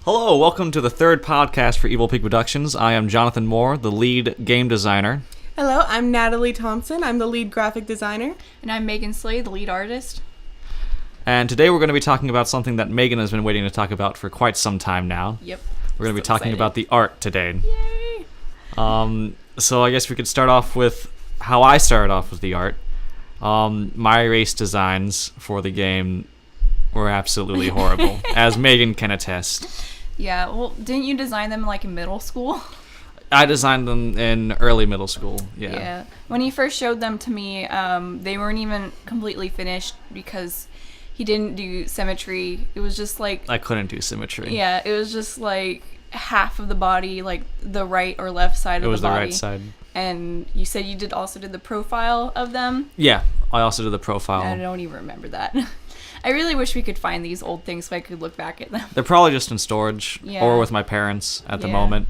Hello, welcome to the third podcast for Evil Peak Productions. I am Jonathan Moore, the lead game designer. Hello, I'm Natalie Thompson. I'm the lead graphic designer. And I'm Megan Slade, the lead artist. And today we're going to be talking about something that Megan has been waiting to talk about for quite some time now. Yep. We're going to be talking about the art today. Yay! So I guess we could start off with how I started off with the art. My race designs for the game were absolutely horrible, as Megan can attest. Yeah, well, didn't you design them in middle school? I designed them in early middle school, Yeah. When he first showed them to me, they weren't even completely finished because he didn't do symmetry. It was just I couldn't do symmetry. Yeah, it was just half of the body, the right or left side of the body. It was the right side. And you said you also did the profile of them? Yeah, I also did the profile. I don't even remember that. I really wish we could find these old things so I could look back at them. They're probably just in storage or with my parents at the moment.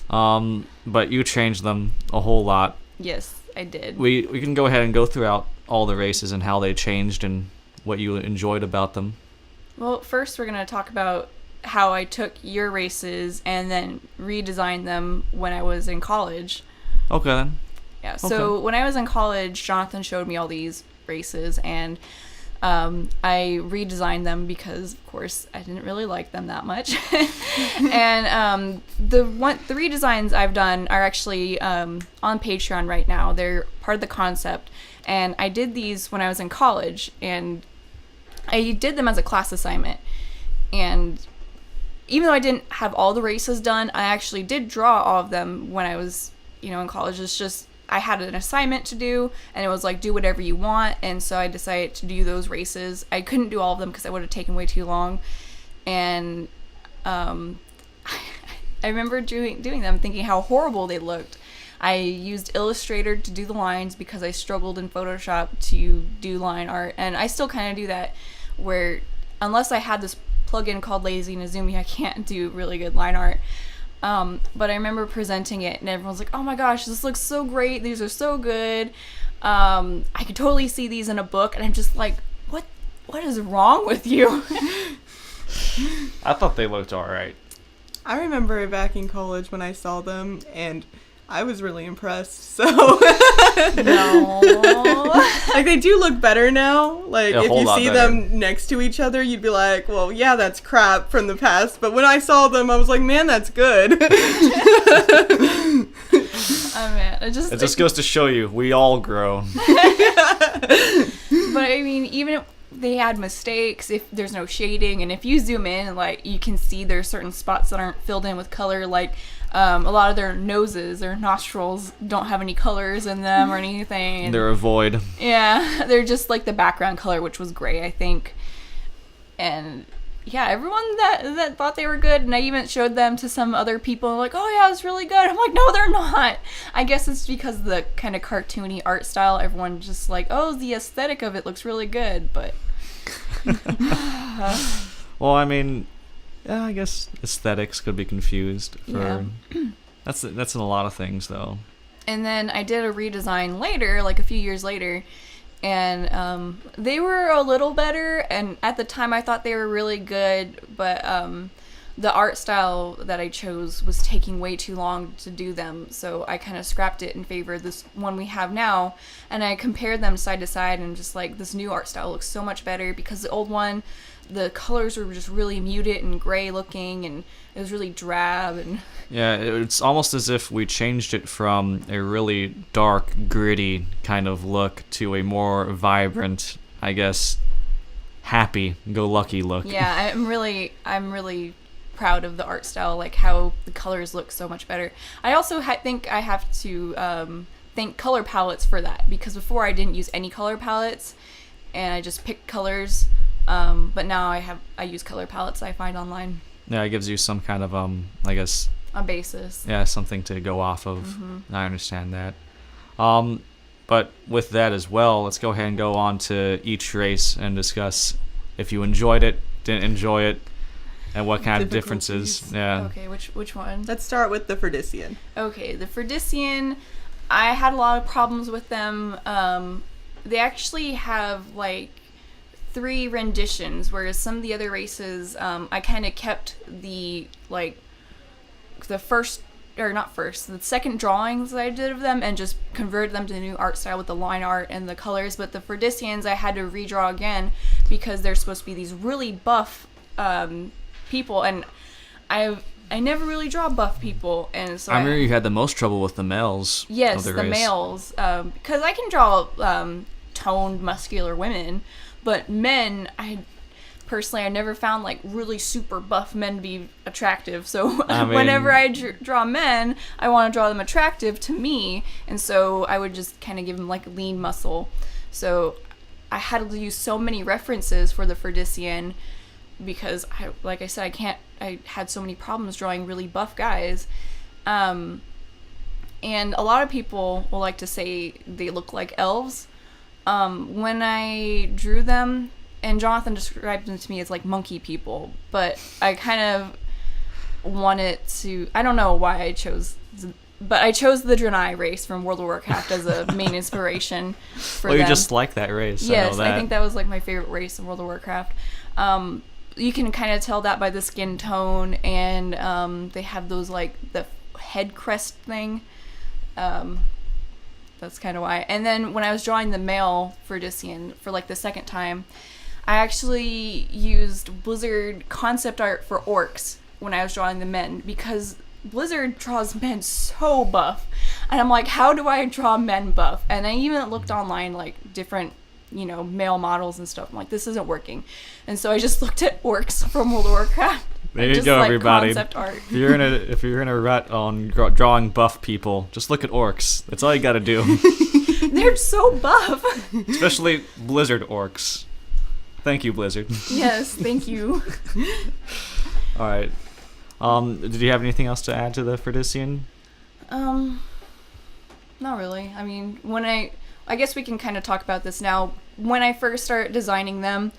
But you changed them a whole lot. Yes, I did. We can go ahead and go throughout all the races and how they changed and what you enjoyed about them. Well, first we're going to talk about how I took your races and then redesigned them when I was in college. Okay, then. Yeah, so when I was in college, Jonathan showed me all these races, and I redesigned them because, of course, I didn't really like them that much. And the redesigns I've done are actually on Patreon right now. They're part of the concept. And I did these when I was in college, and I did them as a class assignment. And even though I didn't have all the races done, I actually did draw all of them when I was, in college. It's just I had an assignment to do, and it was do whatever you want, and so I decided to do those races. I couldn't do all of them because that would have taken way too long, and I remember doing them thinking how horrible they looked. I used Illustrator to do the lines because I struggled in Photoshop to do line art, and I still kind of do that, where unless I had this plugin called Lazy Nezumi, I can't do really good line art. But I remember presenting it, and everyone's like, oh my gosh, this looks so great, these are so good. I could totally see these in a book, and I'm just like, what is wrong with you? I thought they looked alright. I remember back in college when I saw them, and I was really impressed, so... No. They do look better now. If you see better. them next to each other, you'd be like, well, yeah, that's crap from the past. But when I saw them, I was like, man, that's good. Oh, man. It just goes to show you, we all grow. But, I mean, even if they had mistakes, if there's no shading, and if you zoom in, you can see there's certain spots that aren't filled in with color, a lot of their noses or nostrils don't have any colors in them or anything. They're a void. Yeah, they're just the background color, which was gray, I think. And yeah, everyone that thought they were good, and I even showed them to some other people, oh yeah, it's really good. I'm like, no, they're not. I guess it's because of the kind of cartoony art style. Everyone just oh, the aesthetic of it looks really good, but... Well, I mean... Yeah, I guess aesthetics could be confused for... Yeah. That's in a lot of things, though. And then I did a redesign later, a few years later, and they were a little better, and at the time I thought they were really good, but the art style that I chose was taking way too long to do them, so I kind of scrapped it in favor of this one we have now, and I compared them side to side, and just this new art style looks so much better, because the old one, the colors were just really muted and gray looking, and it was really drab. And yeah, it's almost as if we changed it from a really dark, gritty kind of look to a more vibrant, I guess, happy-go-lucky look. Yeah, I'm really proud of the art style, how the colors look so much better. I also think I have to thank color palettes for that, because before I didn't use any color palettes, and I just picked colors. But now I use color palettes I find online. Yeah, it gives you some kind of, I guess... a basis. Yeah, something to go off of. Mm-hmm. I understand that. But with that as well, let's go ahead and go on to each race and discuss if you enjoyed it, didn't enjoy it, and what kind of differences. Yeah. Okay, which one? Let's start with the Ferdician. Okay, the Ferdician, I had a lot of problems with them. They actually have 3 renditions, whereas some of the other races, I kind of kept the the second drawings that I did of them and just converted them to the new art style with the line art and the colors. But the Ferdicians I had to redraw again because they're supposed to be these really buff people, and I never really draw buff people, and so I remember you had the most trouble with the males. Yes, of the race. males, because I can draw toned, muscular women, but men, I never found like really super buff men to be attractive. So whenever I draw men, I want to draw them attractive to me, and so I would just kind of give them like lean muscle. So I had to use so many references for the Ferdician because I had so many problems drawing really buff guys. And a lot of people will like to say they look like elves. When I drew them, and Jonathan described them to me as like monkey people, but I kind of wanted to, I don't know why I chose, but I chose the Draenei race from World of Warcraft as a main inspiration for them. You just like that race. Yes, I know that. I think that was like my favorite race in World of Warcraft. You can kind of tell that by the skin tone, and they have those like the head crest thing. That's kind of why. And then when I was drawing the male Ferdician for like the second time, I actually used Blizzard concept art for orcs when I was drawing the men, because Blizzard draws men so buff, and I'm like, how do I draw men buff? And I even looked online like different male models and stuff. I'm like, this isn't working. And so I just looked at orcs from World of Warcraft. There you go, everybody. Concept art. If you're in a rut on drawing buff people, just look at orcs. That's all you got to do. They're so buff. Especially Blizzard orcs. Thank you, Blizzard. Yes, thank you. All right. Did you have anything else to add to the Ferdician? Not really. I mean, I guess we can kind of talk about this now. When I first started designing them,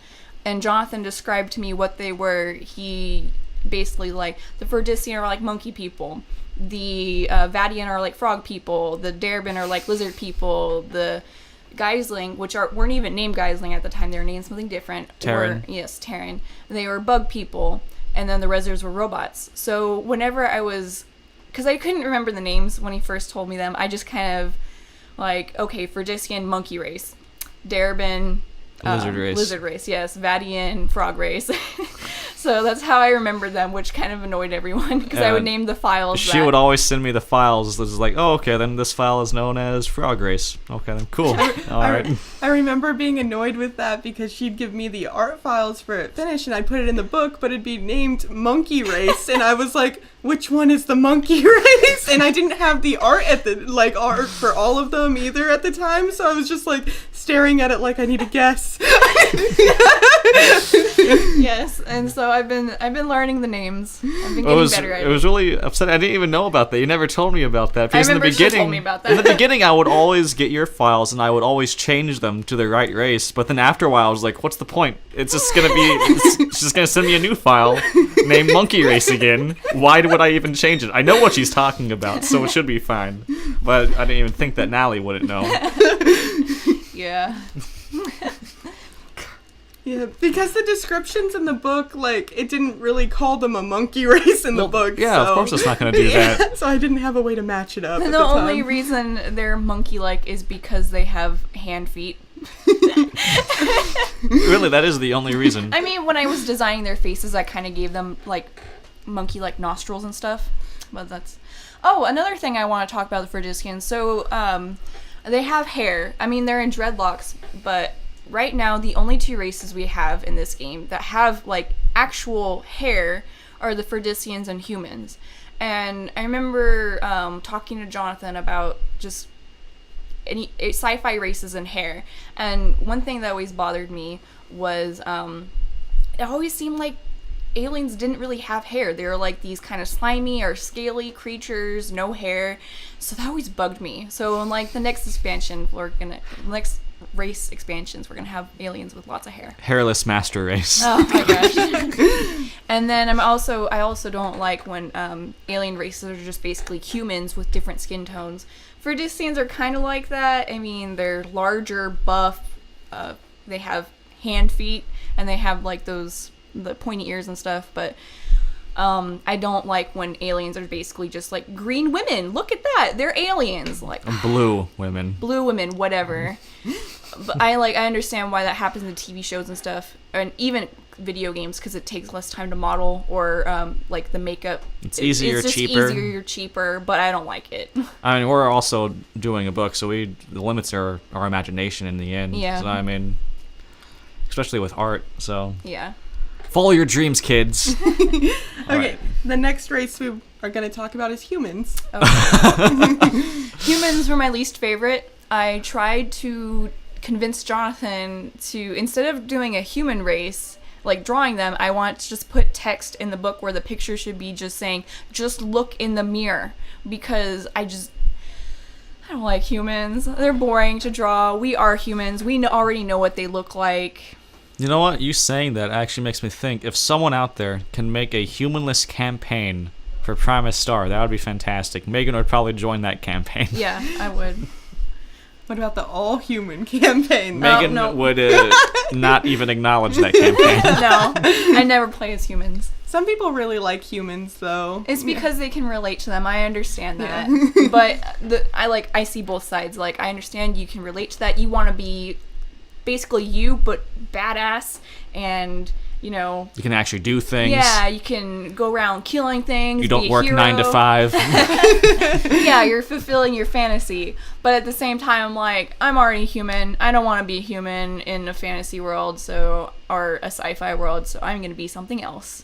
and Jonathan described to me what they were, he basically like, the Ferdician are like monkey people, the Vadian are like frog people, the Darabin are like lizard people, the Geisling, which weren't even named Geisling at the time, they were named something different. Terran. Yes, Terran. They were bug people, and then the Rezzers were robots. So whenever because I couldn't remember the names when he first told me them, I just kind of like, okay, Ferdician, monkey race. Darabin, lizard race, yes. Vadian, frog race. So that's how I remembered them, which kind of annoyed everyone, because I would name the files. She would always send me the files that was like, oh, okay, then this file is known as frog race. Okay, then cool. All right. I remember being annoyed with that because she'd give me the art files for it finished, and I'd put it in the book, but it'd be named monkey race, and I was like, which one is the monkey race? And I didn't have the art art for all of them either at the time, so I was just like staring at it like I need to guess. Yes, and so I've been learning the names. I've been getting better at it. It was really upsetting. I didn't even know about that. You never told me about that. Because I remember she told me about that. In the beginning, I would always get your files and I would always change them to the right race. But then after a while, I was like, what's the point? It's just gonna she's just gonna send me a new file named Monkey Race again. Why would I even change it? I know what she's talking about, so it should be fine. But I didn't even think that Natalie wouldn't know. Yeah. Yeah, because the descriptions in the book, it didn't really call them a monkey race in the book. Yeah, so. Of course it's not going to do that. So I didn't have a way to match it up. And the only reason they're monkey-like is because they have hand feet. Really, that is the only reason. I mean, when I was designing their faces, I kind of gave them, monkey-like nostrils and stuff. But that's... Oh, another thing I want to talk about the Ferdicians. So, they have hair. I mean, they're in dreadlocks, but... Right now, the only 2 races we have in this game that have, actual hair are the Ferdicians and humans. And I remember talking to Jonathan about just any sci-fi races and hair. And one thing that always bothered me was it always seemed like aliens didn't really have hair. They were these kind of slimy or scaly creatures, no hair. So that always bugged me. So in the next expansion, next race expansions, we're gonna have aliens with lots of hair. Hairless master race. Oh my gosh. And then I also don't like when alien races are just basically humans with different skin tones. Ferdicians are kind of like that. I mean, they're larger, buff. They have hand feet, and they have like the pointy ears and stuff, but I don't like when aliens are basically just like green women. Look at that, they're aliens. Like blue women, whatever. But I understand why that happens in TV shows and stuff, and even video games, because it takes less time to model, or like the makeup. It's easier, it's just cheaper. cheaper, but I don't like it. I mean, we're also doing a book, so the limits are our imagination in the end. Yeah. So, I mean, especially with art. So Yeah. follow your dreams, kids. Okay, right. The next race we are going to talk about is humans. Okay. Humans were my least favorite. I tried to convince Jonathan to, instead of doing a human race, like drawing them, I want to just put text in the book where the picture should be just saying, just look in the mirror, because I don't like humans. They're boring to draw. We are humans. We already know what they look like. You know what? You saying that actually makes me think, if someone out there can make a humanless campaign for Primus Star, that would be fantastic. Megan would probably join that campaign. Yeah, I would. What about the all-human campaign? Megan no. would not even acknowledge that campaign. No, I never play as humans. Some people really like humans, though. It's because they can relate to them. I understand that. Yeah. But I see both sides. Like, I understand you can relate to that. You want to be basically you, but badass, and, you know... You can actually do things. Yeah, you can go around killing things. You don't be a work hero. 9 to 5. Yeah, you're fulfilling your fantasy. But at the same time, I'm like, I'm already human. I don't want to be human in a fantasy world, or a sci-fi world, so I'm going to be something else.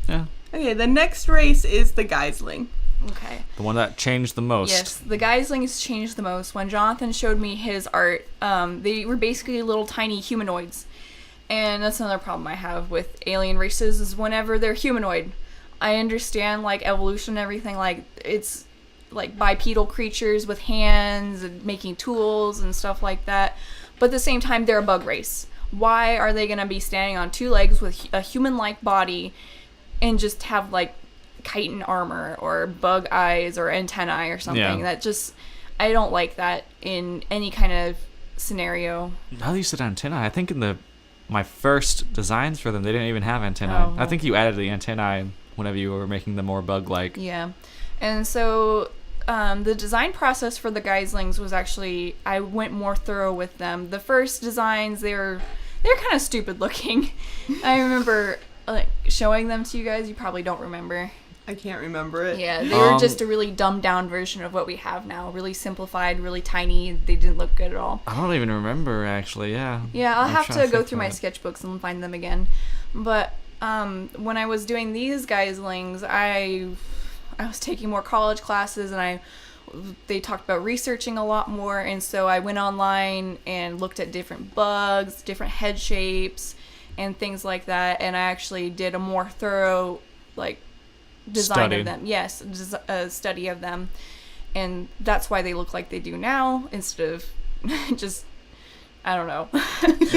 Yeah. Okay, the next race is the Geisling. Okay. The one that changed the most. Yes, the Geislings changed the most. When Jonathan showed me his art, they were basically little tiny humanoids. And that's another problem I have with alien races, is whenever they're humanoid. I understand, like, evolution and everything, like, it's like bipedal creatures with hands and making tools and stuff like that. But at the same time, they're a bug race. Why are they going to be standing on 2 legs with a human-like body and just have, like, chitin armor or bug eyes or antennae or something? Yeah. That just, I don't like that in any kind of scenario. Now that you said antennae, I think in my first designs for them, they didn't even have antennae. Oh. I think you added the antennae whenever you were making them more bug-like. Yeah. And so the design process for the Geislings was actually, I went more thorough with them. The first designs, they're kind of stupid looking. I remember like showing them to you guys. You probably don't remember. I can't remember it. Yeah, they were just a really dumbed down version of what we have now. Really simplified, really tiny. They didn't look good at all. I don't even remember, actually, yeah. Yeah, I'll I'm have trying to go think through my about it. sketchbooks and find them again. But when I was doing these Geislings, I was taking more college classes, and they talked about researching a lot more, and so I went online and looked at different bugs, different head shapes, and things like that, and I actually did a more thorough, like, design Study. of them. Yes, a study of them, and that's why they look like they do now, instead of just, I don't know.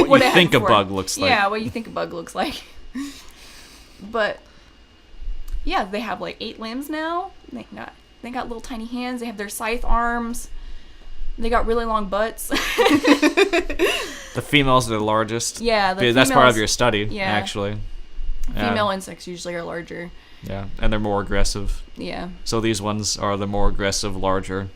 What you I had think a before. bug looks like. Yeah, what you think a bug looks like. But yeah, they have like 8 limbs now. They got little tiny hands. They have their scythe arms. They got really long butts. The females are the largest. Yeah, That's part of your study, yeah. actually. Yeah. Female insects usually are larger. Yeah, and they're more aggressive. Yeah. So these ones are the more aggressive, larger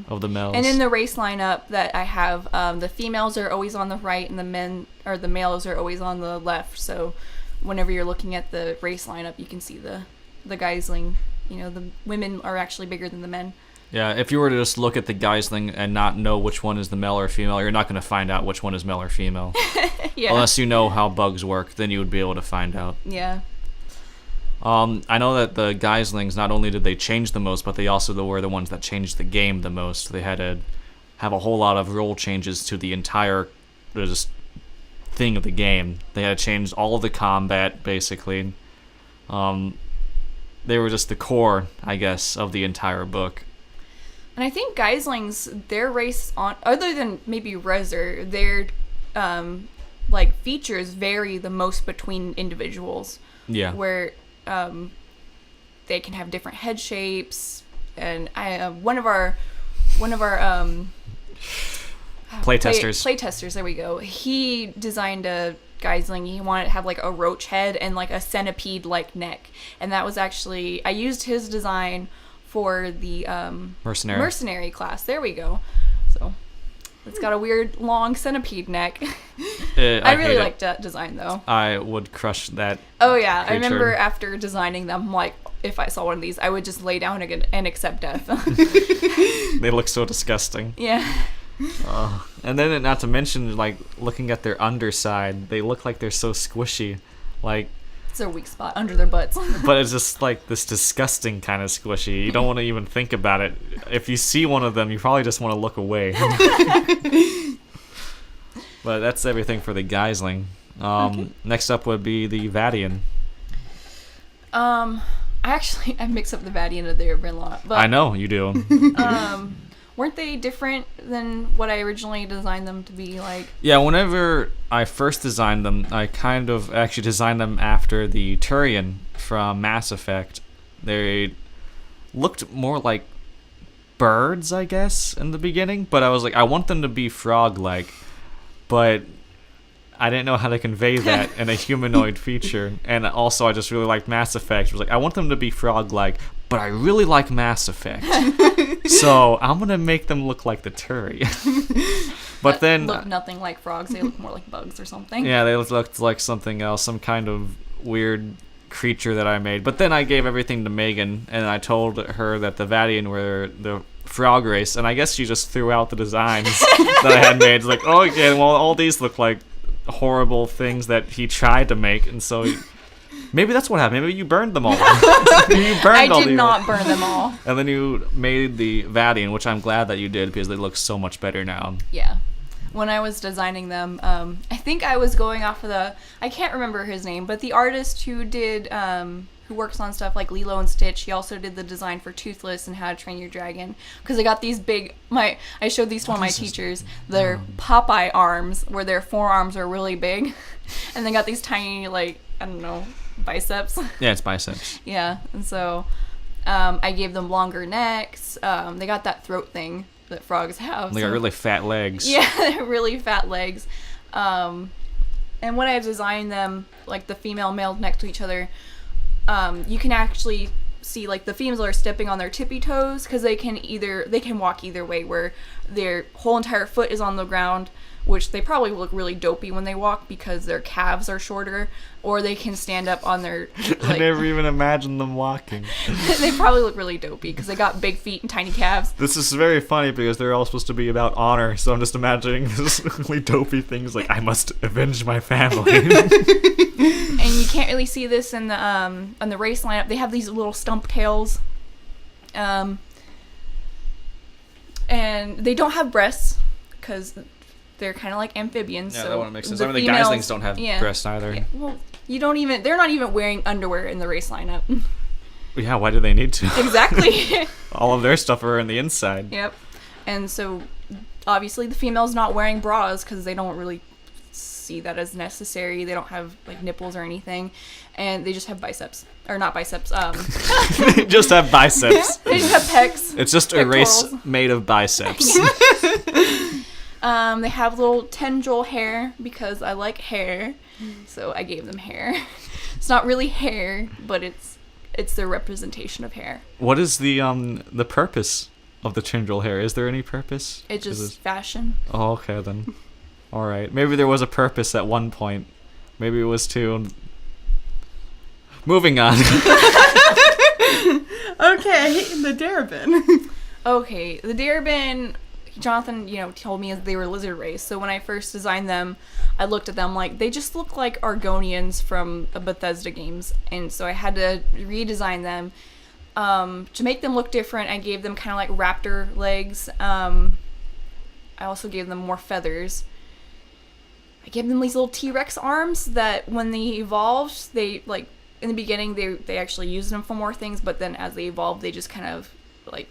of the males. And in the race lineup that I have, the females are always on the right, and the males are always on the left. So whenever you're looking at the race lineup, you can see the Geisling. You know, the women are actually bigger than the men. Yeah, if you were to just look at the Geisling and not know which one is the male or female, you're not going to find out which one is male or female. Yeah. Unless you know how bugs work, then you would be able to find out. Yeah. I know that the Geislings, not only did they change the most, but they also were the ones that changed the game the most. They had to have a whole lot of rule changes to the entire just thing of the game. They had to change all of the combat, basically. They were just the core, I guess, of the entire book. And I think Geislings, their race on, other than maybe Rezer, their like features vary the most between individuals. Yeah. Where they can have different head shapes, and one of our Playtesters. Playtesters, there we go. He designed a Geisling. He wanted to have like a roach head and like a centipede-like neck. And that was actually, I used his design for the mercenary class. There we go. So it's got a weird long centipede neck. I really liked that design though. I would crush that. Oh yeah, creature. I remember after designing them, like if I saw one of these, I would just lay down and accept death. They look so disgusting. Yeah. And then, not to mention, like looking at their underside, they look like they're so squishy, like. It's their weak spot under their butts. But it's just like this disgusting kind of squishy. You don't want to even think about it. If you see one of them, you probably just want to look away. But that's everything for the Geisling. Okay. Next up would be the Vadian. I mix up the Vadian and the Urban lot. But I know you do. weren't they different than what I originally designed them to be like? Yeah, whenever I first designed them, I kind of actually designed them after the Turian from Mass Effect. They looked more like birds, I guess, in the beginning, but I was like, I want them to be frog-like, but I didn't know how to convey that in a humanoid feature. And also, I just really liked Mass Effect. I was like, I want them to be frog-like, but I really like Mass Effect. So I'm going to make them look like the Turian. But then look nothing like frogs. They look more like bugs or something. Yeah, they looked like something else, some kind of weird creature that I made. But then I gave everything to Megan, and I told her that the Vadian were the frog race, and I guess she just threw out the designs that I had made. It's like, oh, okay, well, all these look like horrible things that he tried to make, and so maybe that's what happened. Maybe you burned them all. I did not burn them all. And then you made the Vadian, which I'm glad that you did because they look so much better now. Yeah. When I was designing them, I think I was going off of I can't remember his name, but the artist who did, who works on stuff like Lilo and Stitch, he also did the design for Toothless and How to Train Your Dragon. Because I got these big, I showed these to one of my teachers, their Popeye arms, where their forearms are really big. And they got these tiny, like, I don't know, biceps. Yeah, it's biceps. Yeah, and so I gave them longer necks. They got that throat thing that frogs have. They got really fat legs. Yeah, really fat legs. And when I designed them, like the female male next to each other, you can actually see like the females are stepping on their tippy toes because they can walk either way, where their whole entire foot is on the ground, which they probably look really dopey when they walk because their calves are shorter, or they can stand up on their like, I never even imagined them walking. They probably look really dopey because they got big feet and tiny calves. This is very funny because they're all supposed to be about honor, so I'm just imagining this really dopey things like, I must avenge my family. And you can't really see this in the on the race lineup. They have these little stump tails. And they don't have breasts because they're kind of like amphibians. Yeah, so that one makes sense. the I mean, the females, Geislings don't have breasts either. Yeah, well, they're not even wearing underwear in the race lineup. Yeah, why do they need to? Exactly. All of their stuff are in the inside. Yep. And so, obviously, the female's not wearing bras because they don't really see that as necessary. They don't have like nipples or anything, and they just have biceps, or not biceps. They just have biceps. They just have pecs. It's just a race made of biceps. They have little tendril hair because I like hair, so I gave them hair. It's not really hair, but it's their representation of hair. What is the purpose of the tendril hair? Is there any purpose? It's just fashion. Oh, okay then. All right. Maybe there was a purpose at one point. Maybe it was to. Moving on. Okay, the Darabin. Okay, the Darabin. Jonathan, told me they were lizard race. So when I first designed them, I looked at them like they just look like Argonians from the Bethesda games, and so I had to redesign them to make them look different. I gave them kind of like raptor legs. I also gave them more feathers. I gave them these little T-Rex arms that when they evolved, they like in the beginning they actually used them for more things, but then as they evolved, they just kind of like.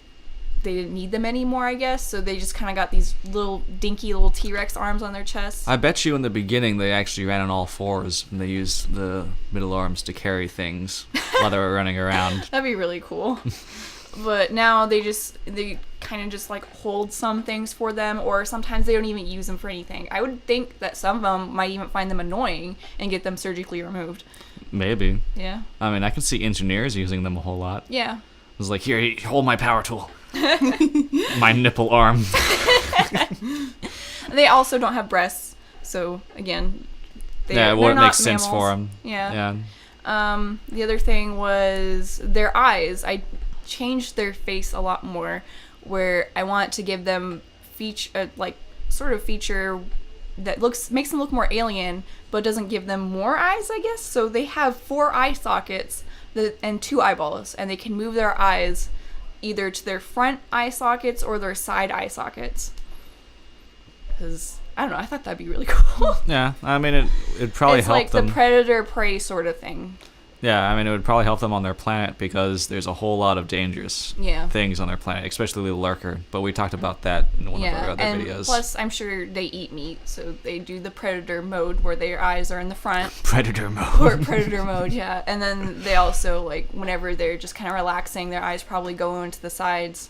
They didn't need them anymore, I guess, so they just kind of got these little dinky little T-Rex arms on their chest. I bet you in the beginning they actually ran on all fours and they used the middle arms to carry things while they were running around. That'd be really cool. But now they kind of just like hold some things for them, or sometimes they don't even use them for anything. I would think that some of them might even find them annoying and get them surgically removed. Maybe. Yeah. I mean, I can see engineers using them a whole lot. Yeah. It's like, here, hold my power tool. My nipple arm. They also don't have breasts, so again, it makes sense for them. Yeah. The other thing was their eyes. I changed their face a lot more, where I want to give them feature that makes them look more alien, but doesn't give them more eyes, I guess. So they have 4 eye sockets and 2 eyeballs, and they can move their eyes either to their front eye sockets or their side eye sockets. Because, I don't know, I thought that'd be really cool. Yeah, I mean, it'd probably help them. It's like the predator-prey sort of thing. Yeah, I mean, it would probably help them on their planet because there's a whole lot of dangerous things on their planet, especially the lurker. But we talked about that in one of our other videos. Plus, I'm sure they eat meat, so they do the predator mode where their eyes are in the front. Predator mode. Or predator mode, yeah. And then they also, like, whenever they're just kind of relaxing, their eyes probably go into the sides.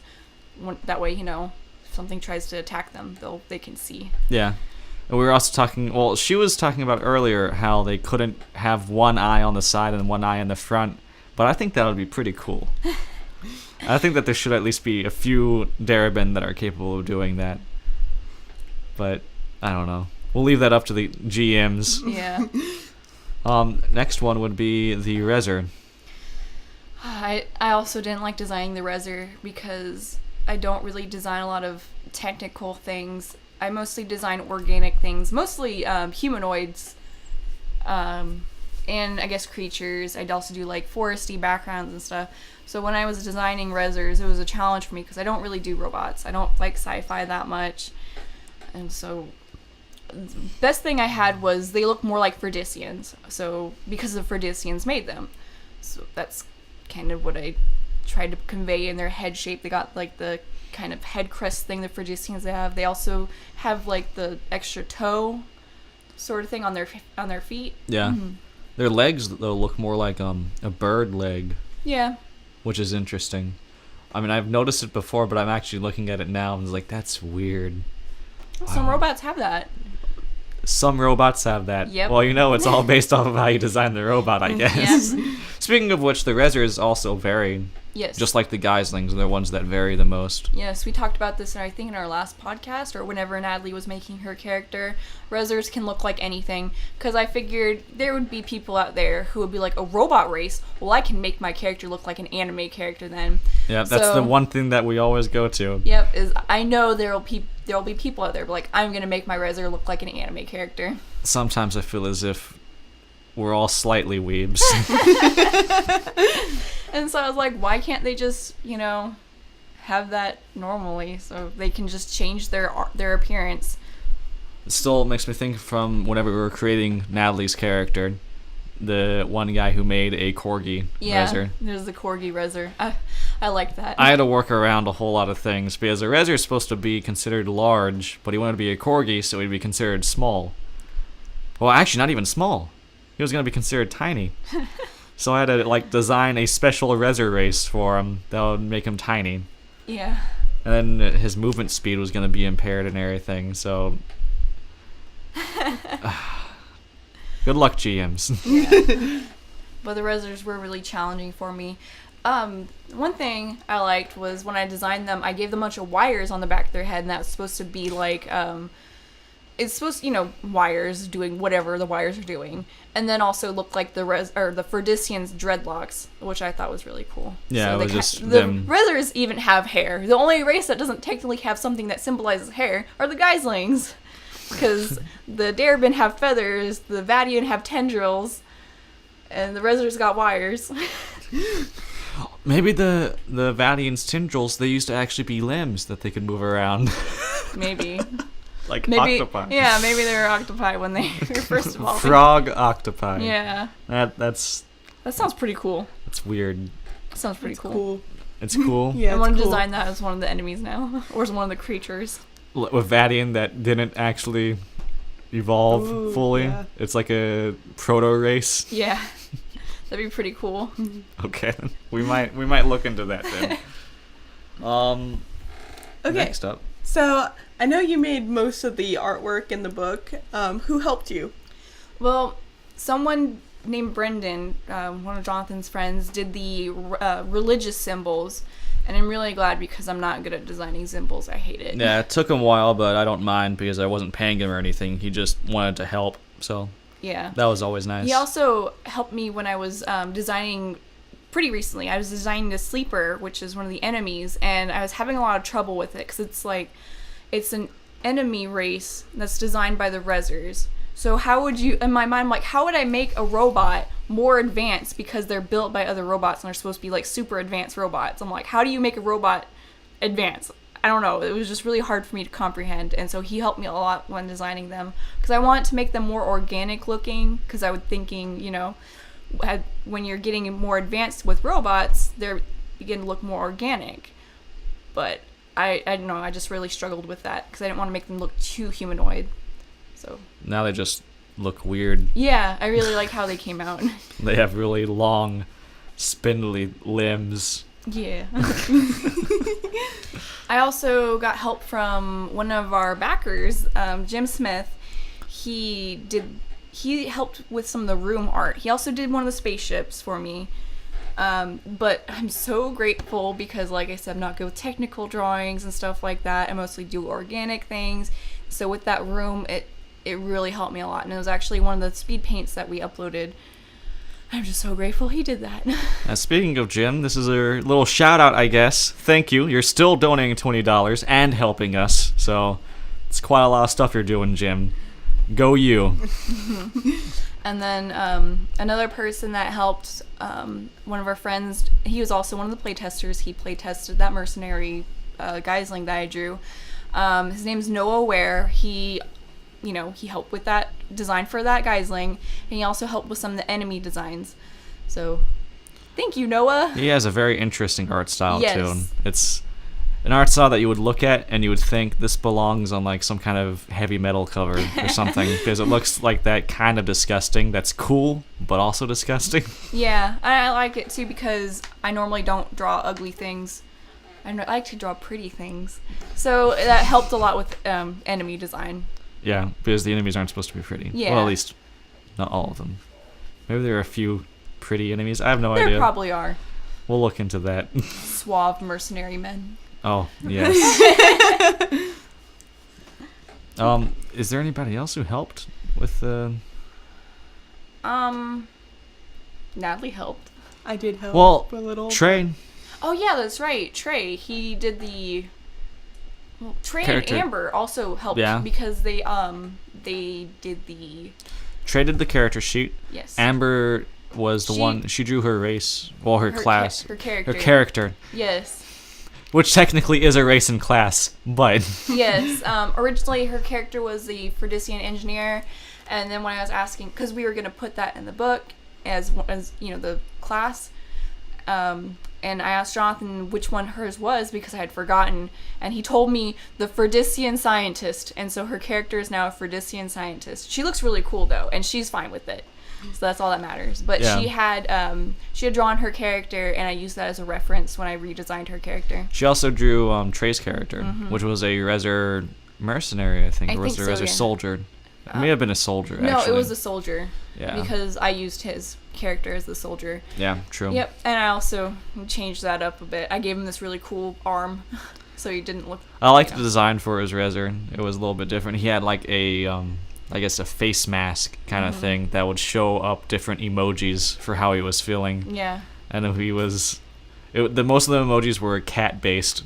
That way, if something tries to attack them, they can see. Yeah. And we were also talking, she was talking about earlier how they couldn't have one eye on the side and one eye in the front, but I think that would be pretty cool. I think that there should at least be a few Darabin that are capable of doing that. But, I don't know. We'll leave that up to the GMs. Yeah. Next one would be the Rezer. I also didn't like designing the Rezer because I don't really design a lot of technical things. I mostly design organic things, mostly humanoids, and I guess creatures. I'd also do like foresty backgrounds and stuff. So when I was designing Rezers, it was a challenge for me because I don't really do robots. I don't like sci-fi that much. And so the best thing I had was they look more like Ferdicians. So because the Ferdicians made them. So that's kind of what I tried to convey in their head shape. They got like the kind of head crest thing the Ferdicians have. They also have like the extra toe sort of thing on their feet. Yeah. Mm-hmm. Their legs though look more like a bird leg. Yeah. Which is interesting. I mean, I've noticed it before, but I'm actually looking at it now and it's like, that's weird. Some robots have that. Some robots have that. Yep. Well, it's all based off of how you design the robot, I guess. Yep. Speaking of which, the Rezers also vary. Yes. Just like the Geislings, they're ones that vary the most. Yes, we talked about this, I think, in our last podcast, or whenever Natalie was making her character. Rezers can look like anything, because I figured there would be people out there who would be like, a robot race? Well, I can make my character look like an anime character then. Yeah, that's the one thing that we always go to. Yep, is I know there'll be people out there, but like, I'm going to make my Rezer look like an anime character. Sometimes I feel as if we're all slightly weebs. And so I was like, why can't they just, have that normally so they can just change their appearance? It still makes me think from whenever we were creating Natalie's character, the one guy who made a Corgi Rezer. There's the Corgi Rezer. I like that. I had to work around a whole lot of things because a Rezer is supposed to be considered large, but he wanted to be a Corgi, so he'd be considered small. Well, actually, not even small. He was going to be considered tiny. So I had to design a special Rezer race for him that would make him tiny. Yeah. And then his movement speed was going to be impaired and everything, so... Good luck, GMs. Yeah. But the Rezers were really challenging for me. One thing I liked was when I designed them, I gave them a bunch of wires on the back of their head, and that was supposed to be like... it's supposed to, wires doing whatever the wires are doing, and then also look like the Ferdicians' dreadlocks, which I thought was really cool. Yeah, so it was just the them. Rezers even have hair. The only race that doesn't technically have something that symbolizes hair are the Geislings, because the Darabin have feathers, the Vadian have tendrils, and the Rezers got wires. Maybe the Vadian's tendrils, they used to actually be limbs that they could move around. Maybe. Like maybe, octopi. Yeah, maybe they were octopi when they were first evolving. Frog octopi. Yeah. That sounds pretty cool. That's weird. That sounds pretty cool. It's cool. Yeah, I want to design that as one of the enemies now, or as one of the creatures. With Vadian that didn't actually evolve fully. Yeah. It's like a proto race. Yeah. That'd be pretty cool. Okay, we might look into that then. Okay. Next up. So I know you made most of the artwork in the book. Who helped you? Well, someone named Brendan, one of Jonathan's friends, did the religious symbols, and I'm really glad because I'm not good at designing symbols. I hate it. Yeah, it took him a while, but I don't mind because I wasn't paying him or anything. He just wanted to help, so Yeah. that was always nice. He also helped me when I was designing pretty recently. I was designing the Sleeper, which is one of the enemies, and I was having a lot of trouble with it because it's an enemy race that's designed by the Rezzers. So how would you, in my mind, I'm like, how would I make a robot more advanced because they're built by other robots and they're supposed to be like super advanced robots? I'm like, how do you make a robot advanced? I don't know. It was just really hard for me to comprehend. And so he helped me a lot when designing them because I wanted to make them more organic looking because I was thinking, when you're getting more advanced with robots, they begin to look more organic. But I don't know. I just really struggled with that because I didn't want to make them look too humanoid. So now they just look weird. yeah, I really like how they came out. They have really long, spindly limbs. Yeah. I also got help from one of our backers, Jim Smith. He helped with some of the room art. He also did one of the spaceships for me. But I'm so grateful because, like I said, I'm not good with technical drawings and stuff like that. I mostly do organic things. So with that room, it really helped me a lot. And it was actually one of the speed paints that we uploaded. I'm just so grateful he did that. Speaking of Jim, this is a little shout out, I guess. Thank you. You're still donating $20 and helping us. So it's quite a lot of stuff you're doing, Jim. Go you. And then another person that helped, one of our friends, he was also one of the playtesters. He playtested that mercenary Geisling that I drew. His name's Noah Ware. He helped with that design for that Geisling, and he also helped with some of the enemy designs. So, thank you, Noah. He has a very interesting art style, Yes. too. It's an art style that you would look at and you would think this belongs on like some kind of heavy metal cover or something because it looks like that kind of disgusting. That's cool, but also disgusting. Yeah, I like it too because I normally don't draw ugly things. I like to draw pretty things. So that helped a lot with enemy design. Yeah, because the enemies aren't supposed to be pretty. Yeah. Well, at least not all of them. Maybe there are a few pretty enemies. I have no There idea. probably are. We'll look into that. Suave mercenary men. Oh, yes. Is there anybody else who helped with the... Natalie helped. I did help Well, a little. Trey. Oh yeah, that's right. Trey, he did the... Well, Trey Character. and Amber also helped because they did the... Trey did the character sheet. Yes. Amber was the one... She drew her race. Well, her class. Her character. Her character. Yes. Which technically is a race and class, but... Yes. Originally, her character was the Ferdician engineer, and then when I was asking... Because we were going to put that in the book as the class... and I asked Jonathan which one hers was because I had forgotten, and he told me the Ferdician scientist, and so her character is now a Ferdician scientist. She looks really cool though, and she's fine with it, so that's all that matters. But Yeah. she had drawn her character, and I used that as a reference when I redesigned her character. She also drew Trey's character, which was a Rezzer mercenary, I think. Or was think it a so, Rezzer yeah. soldier? It may have been a soldier, No, actually. it was a soldier. Yeah. Because I used his character as the soldier. Yeah, true. Yep, and I also changed that up a bit. I gave him this really cool arm, so he didn't look... I liked the design for his Rezzer. It was a little bit different. He had like a, I guess a face mask kind of thing that would show up different emojis for how he was feeling. Yeah. And he was... most of the emojis were cat-based.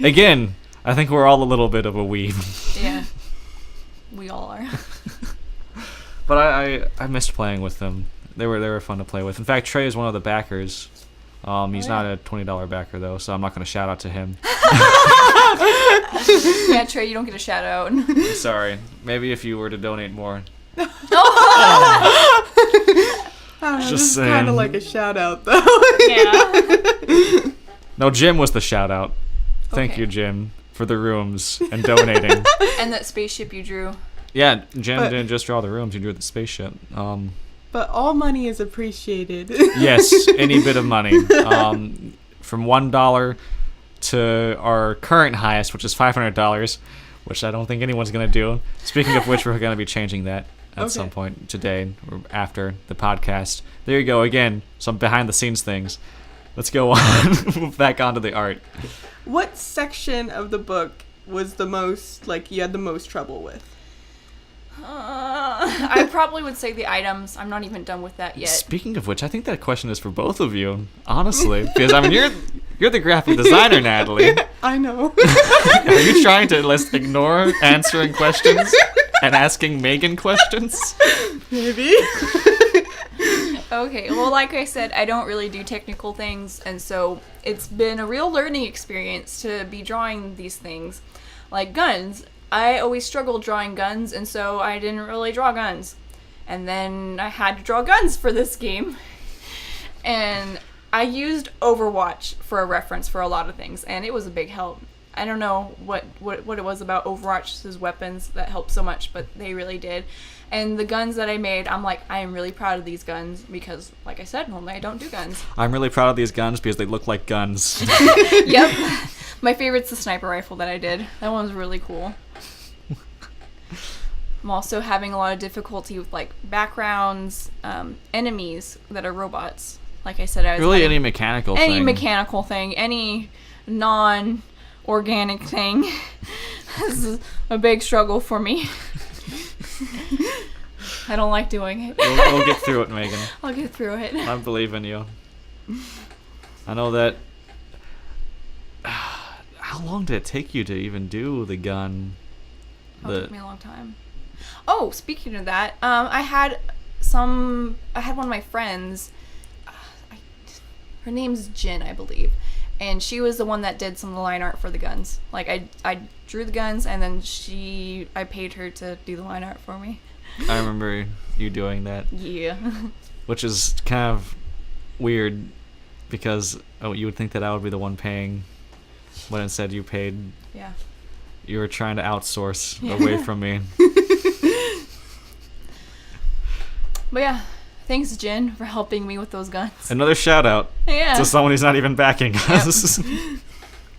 Again, I think we're all a little bit of a weeb. Yeah. We all are. But I missed playing with them. They were fun to play with. In fact, Trey is one of the backers. He's not a $20 backer though, so I'm not going to shout out to him. Yeah, Trey, you don't get a shout out. Sorry. Maybe if you were to donate more. I don't know, Just this is saying. kind of like a shout out though. Yeah. No, Jim was the shout out. Thank Okay. you, Jim, for the rooms and donating. And that spaceship you drew. Yeah, Jim But- didn't just draw the rooms; he drew the spaceship. But all money is appreciated. Yes, any bit of money, from $1 to our current highest, which is $500, which I don't think anyone's going to do. Speaking of which, we're going to be changing that at some point today or after the podcast. There you go. Again, some behind-the-scenes things. Let's go on. Move back onto the art. What section of the book was the most, you had the most trouble with? I probably would say the items. I'm not even done with that yet. Speaking of which, I think that question is for both of you, honestly. Because, you're the graphic designer, Natalie. I know. Are you trying to ignore answering questions and asking Megan questions? Maybe. Okay, well, like I said, I don't really do technical things, and so it's been a real learning experience to be drawing these things. Like guns. I always struggled drawing guns, and so I didn't really draw guns. And then I had to draw guns for this game. And I used Overwatch for a reference for a lot of things, and it was a big help. I don't know what it was about Overwatch's weapons that helped so much, but they really did. And the guns that I made, I'm like, I am really proud of these guns because, like I said, normally I don't do guns. I'm really proud of these guns because they look like guns. Yep. My favorite's the sniper rifle that I did. That one was really cool. I'm also having a lot of difficulty with backgrounds, enemies that are robots. Like I said, I was really any mechanical thing. Any mechanical thing, any non-organic thing. This is a big struggle for me. I don't like doing it. We'll get through it, Megan. I'll get through it. I believe in you. I know that. How long did it take you to even do the gun? It took me a long time. Oh, speaking of that, I had one of my friends. Her name's Jen, I believe, and she was the one that did some of the line art for the guns. I drew the guns, and then I paid her to do the line art for me. I remember you doing that. Yeah. Which is kind of weird, because you would think that I would be the one paying, but instead you paid. Yeah. You were trying to outsource away from me. But yeah, thanks Jen for helping me with those guns. Another shout out to someone who's not even backing us. Yep.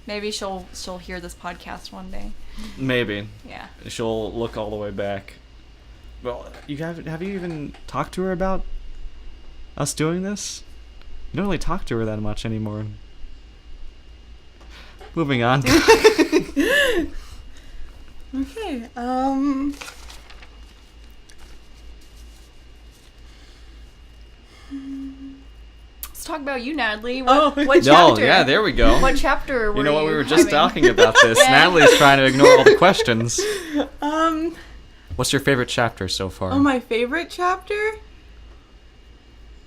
Maybe she'll hear this podcast one day. Maybe. Yeah. She'll look all the way back. Well, have you even talked to her about us doing this? You don't really talk to her that much anymore. Moving on. Okay. Let's talk about you, Natalie. What chapter? Oh, yeah, there we go. What chapter were you know what? We were just having? talking about this. Yeah. Natalie's trying to ignore all the questions. What's your favorite chapter so far? Oh, my favorite chapter?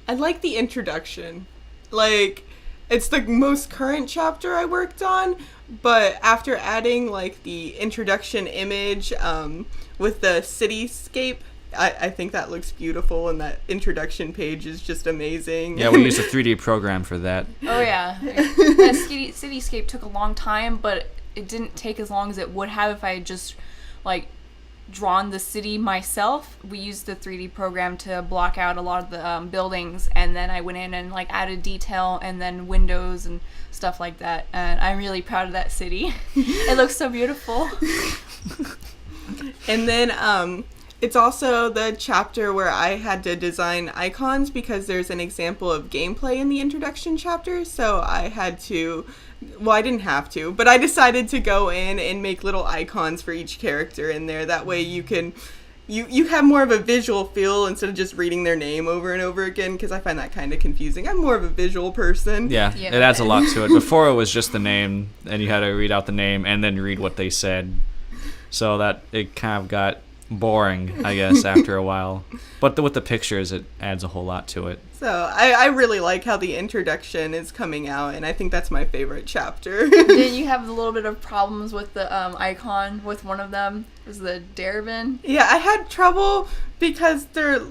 I like the introduction. It's the most current chapter I worked on, but after adding, the introduction image with the cityscape, I think that looks beautiful, and that introduction page is just amazing. Yeah, we used a 3D program for that. Oh, yeah. That cityscape took a long time, but it didn't take as long as it would have if I had just, drawn the city myself. We used the 3D program to block out a lot of the buildings, and then I went in and added detail and then windows and stuff like that. And I'm really proud of that city. It looks so beautiful. And then it's also the chapter where I had to design icons because there's an example of gameplay in the introduction chapter. So I had to, I didn't have to, but I decided to go in and make little icons for each character in there. That way you can, you have more of a visual feel instead of just reading their name over and over again, because I find that kind of confusing. I'm more of a visual person. Yeah, it adds a lot to it. Before it was just the name, and you had to read out the name and then read what they said. So that it kind of got boring, I guess, after a while. But with the pictures, it adds a whole lot to it. So I really like how the introduction is coming out, and I think that's my favorite chapter. Did you have a little bit of problems with the icon with one of them? It was the Darabin? Yeah, I had trouble because they're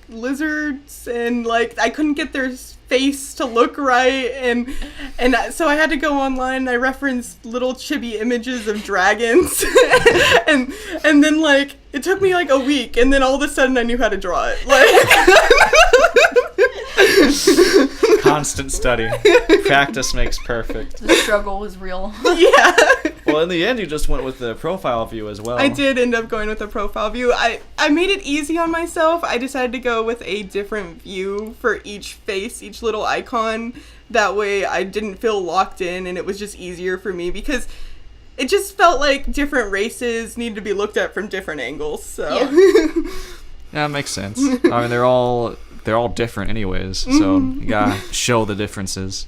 lizards, and I couldn't get their face to look right, and so I had to go online and I referenced little chibi images of dragons, and then it took me a week, and then all of a sudden I knew how to draw it. Constant study. Practice makes perfect. The struggle was real. Yeah. Well, in the end, you just went with the profile view as well. I did end up going with the profile view. I made it easy on myself. I decided to go with a different view for each face, each little icon. That way I didn't feel locked in, and it was just easier for me because it just felt like different races needed to be looked at from different angles. So Yeah, it makes sense. I mean, they're all different anyways, so you gotta show the differences.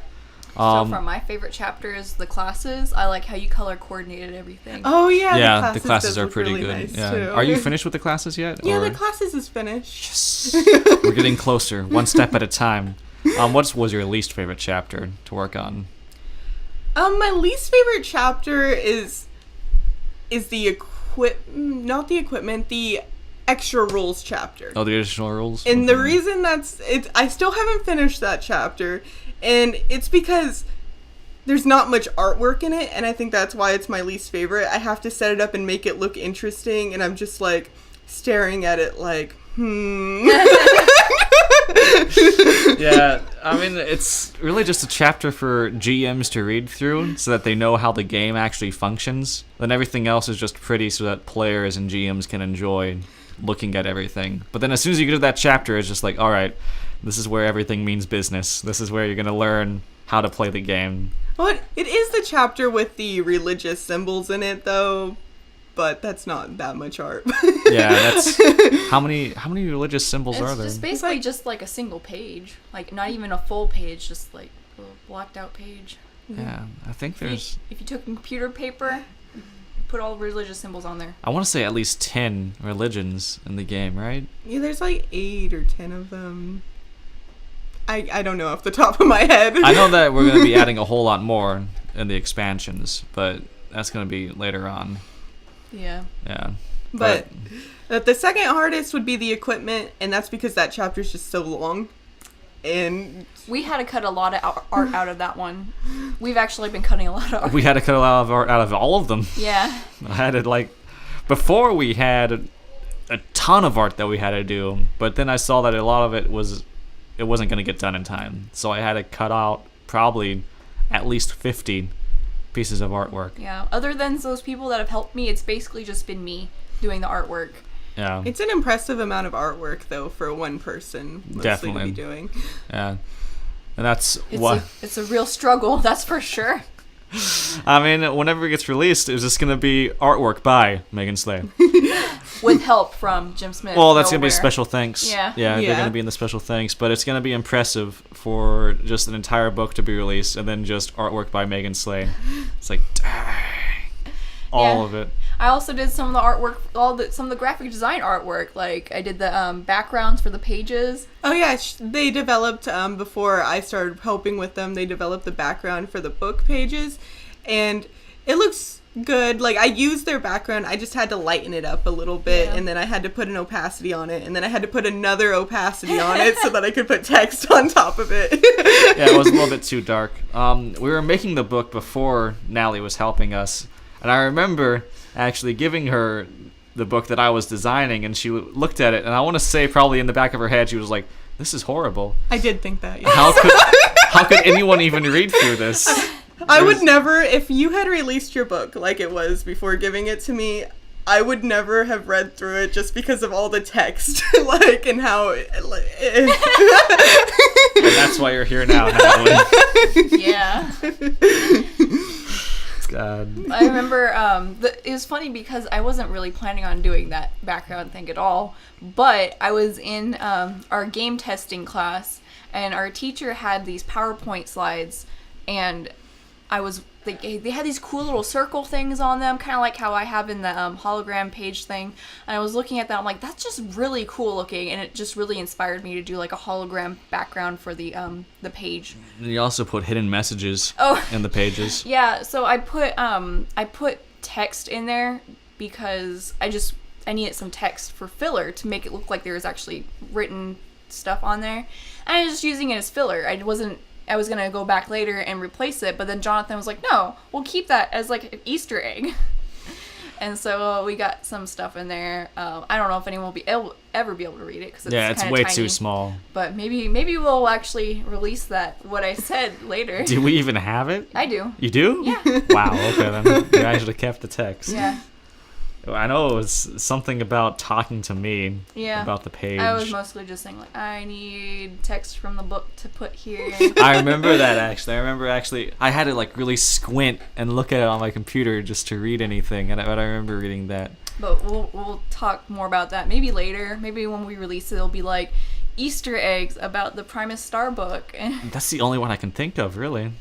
So far, my favorite chapter is the classes. I like how you color coordinated everything. Oh yeah, Yeah, the classes does are look pretty really good. nice, Yeah. too. Are you finished with the classes yet? Yeah, or? the classes is finished. Yes. We're getting closer, one step at a time. What was your least favorite chapter to work on? My least favorite chapter is the not the equipment, the extra rules chapter. Oh, the additional rules? And the reason that's it, I still haven't finished that chapter, and it's because there's not much artwork in it, and I think that's why it's my least favorite. I have to set it up and make it look interesting, and I'm just like staring at it like, Yeah, I mean, it's really just a chapter for GMs to read through so that they know how the game actually functions. Then everything else is just pretty so that players and GMs can enjoy looking at everything. But then as soon as you get to that chapter, it's just like, all right, this is where everything means business. This is where you're going to learn how to play the game. Well, it is the chapter with the religious symbols in it, though, but that's not that much art. Yeah, that's how many religious symbols are there? It's just basically just like a single page, like not even a full page, just like a blocked out page. Yeah, I think there's. If you took computer paper, put all the religious symbols on there. I want to say at least 10 religions in the game, right? Yeah, there's like 8 or 10 of them. I don't know off the top of my head. I know that we're going to be adding a whole lot more in the expansions, but that's going to be later on. Yeah. Yeah. But the second hardest would be the equipment, and that's because that chapter is just so long. And we had to cut a lot of art out of that one. We've actually been cutting a lot of art. We had to cut a lot of art out of all of them. Yeah. I had it before we had a ton of art that we had to do, but then I saw that a lot of it wasn't going to get done in time. So I had to cut out probably at least 50 pieces of artwork. Yeah. Other than those people that have helped me, it's basically just been me doing the artwork. Yeah. It's an impressive amount of artwork, though, for one person mostly Definitely. to be doing. Yeah. And that's it's a real struggle, that's for sure. I mean, whenever it gets released, is this going to be artwork by Megan Slay? With help from Jim Smith. Well, that's going to be special thanks. Yeah. Yeah, they're going to be in the special thanks, but it's going to be impressive for just an entire book to be released and then just artwork by Megan Slay. It's like, dang. All of it. I also did some of the artwork, some of the graphic design artwork. Like, I did the backgrounds for the pages. Oh, yeah. They developed, before I started helping with them, they developed the background for the book pages. And it looks good. Like, I used their background. I just had to lighten it up a little bit. Yeah. And then I had to put an opacity on it. And then I had to put another opacity on it so that I could put text on top of it. Yeah, it was a little bit too dark. We were making the book before Natalie was helping us. And I remember actually giving her the book that I was designing, and she looked at it, and I want to say probably in the back of her head she was like, this is horrible. I did think that, yeah. How could anyone even read through this? I would never, if you had released your book like it was before giving it to me, I would never have read through it just because of all the text, and how and that's why you're here now, Natalie. Yeah. God. I remember it was funny because I wasn't really planning on doing that background thing at all, but I was in our game testing class, and our teacher had these PowerPoint slides, and they had these cool little circle things on them, kind of like how I have in the hologram page thing. And I was looking at that, I'm like, that's just really cool looking, and it just really inspired me to do like a hologram background for the page. And you also put hidden messages in the pages. Yeah, so I put text in there because I needed some text for filler to make it look like there was actually written stuff on there. And I was just using it as filler. I was going to go back later and replace it, but then Jonathan was like, no, we'll keep that as like an Easter egg. And so we got some stuff in there. I don't know if anyone will ever be able to read it because it's way tiny, too small. But maybe we'll actually release what I said later. Do we even have it? I do. You do? Yeah. Wow. Okay, then you actually kept the text. Yeah. I know it was something about talking to me about the page. I was mostly just saying, like, I need text from the book to put here. I remember that, actually. I had to, like, really squint and look at it on my computer just to read anything, but I remember reading that. But we'll talk more about that maybe later. Maybe when we release it, it'll be, like, Easter eggs about the Primus Star book. That's the only one I can think of, really.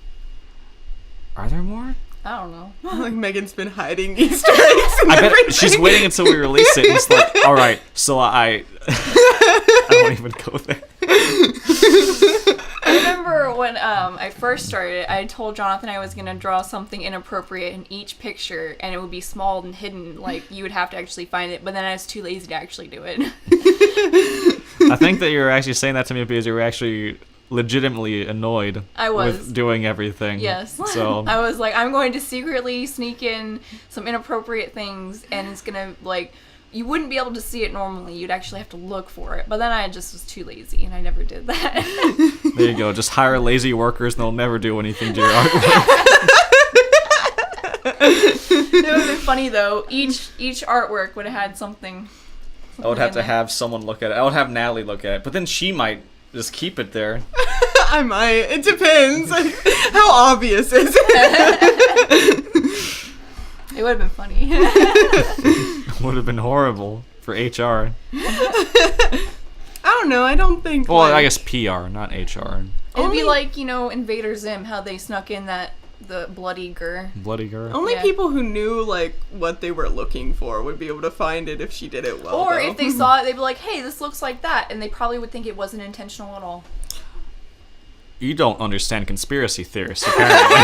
Are there more? I don't know. Like Megan's been hiding Easter eggs and I bet everything. she's waiting until we release it and it's like, all right, so I won't even go there. I remember when I first started, I told Jonathan I was going to draw something inappropriate in each picture, and it would be small and hidden, like you would have to actually find it, but then I was too lazy to actually do it. I think that you're actually saying that to me because you were actually legitimately annoyed with doing everything. Yes. So I was like, I'm going to secretly sneak in some inappropriate things, and it's going to, like, you wouldn't be able to see it normally. You'd actually have to look for it. But then I just was too lazy, and I never did that. There you go. Just hire lazy workers, and they'll never do anything to your artwork. It would have been funny, though. Each artwork would have had something I would have to have someone look at it. I would have Natalie look at it, but then she might just keep it there. I might. It depends. How obvious is it? It would have been funny. It would have been horrible for HR. I don't know. I don't think. Well, I guess PR, not HR. It'd be like, Invader Zim, how they snuck in the bloody gur. Bloody girl. Only people who knew, like, what they were looking for would be able to find it if she did it well. Or though. if they saw it, they'd be like, hey, this looks like that. And they probably would think it wasn't intentional at all. You don't understand conspiracy theorists, apparently.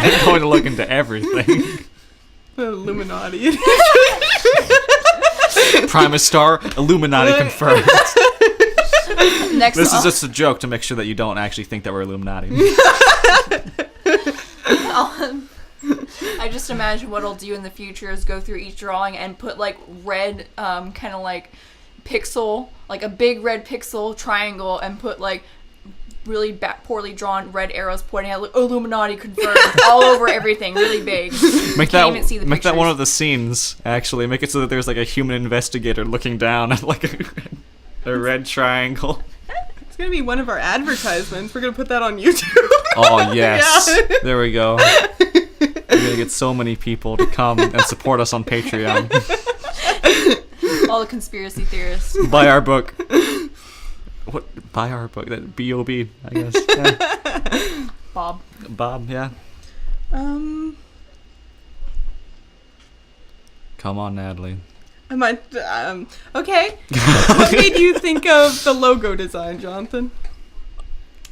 They're going to look into everything. The Illuminati. Primus Star, Illuminati confirmed. This is just a joke to make sure that you don't actually think that we're Illuminati. I just imagine what I'll do in the future is go through each drawing and put, like, red, kind of like pixel, like a big red pixel triangle, and put, like, really poorly drawn red arrows pointing out, like, Illuminati confirmed all over everything, really big. Make that one of the scenes, actually. Make it so that there's, like, a human investigator looking down at, like, a red triangle. It's going to be one of our advertisements. We're going to put that on YouTube. Oh, yes. Yeah. There we go. We're going to get so many people to come and support us on Patreon. All the conspiracy theorists. Buy our book. What? Buy our book. That B.O.B., I guess. Yeah. Bob, yeah. Come on, Natalie. I might, okay. What made you think of the logo design, Jonathan?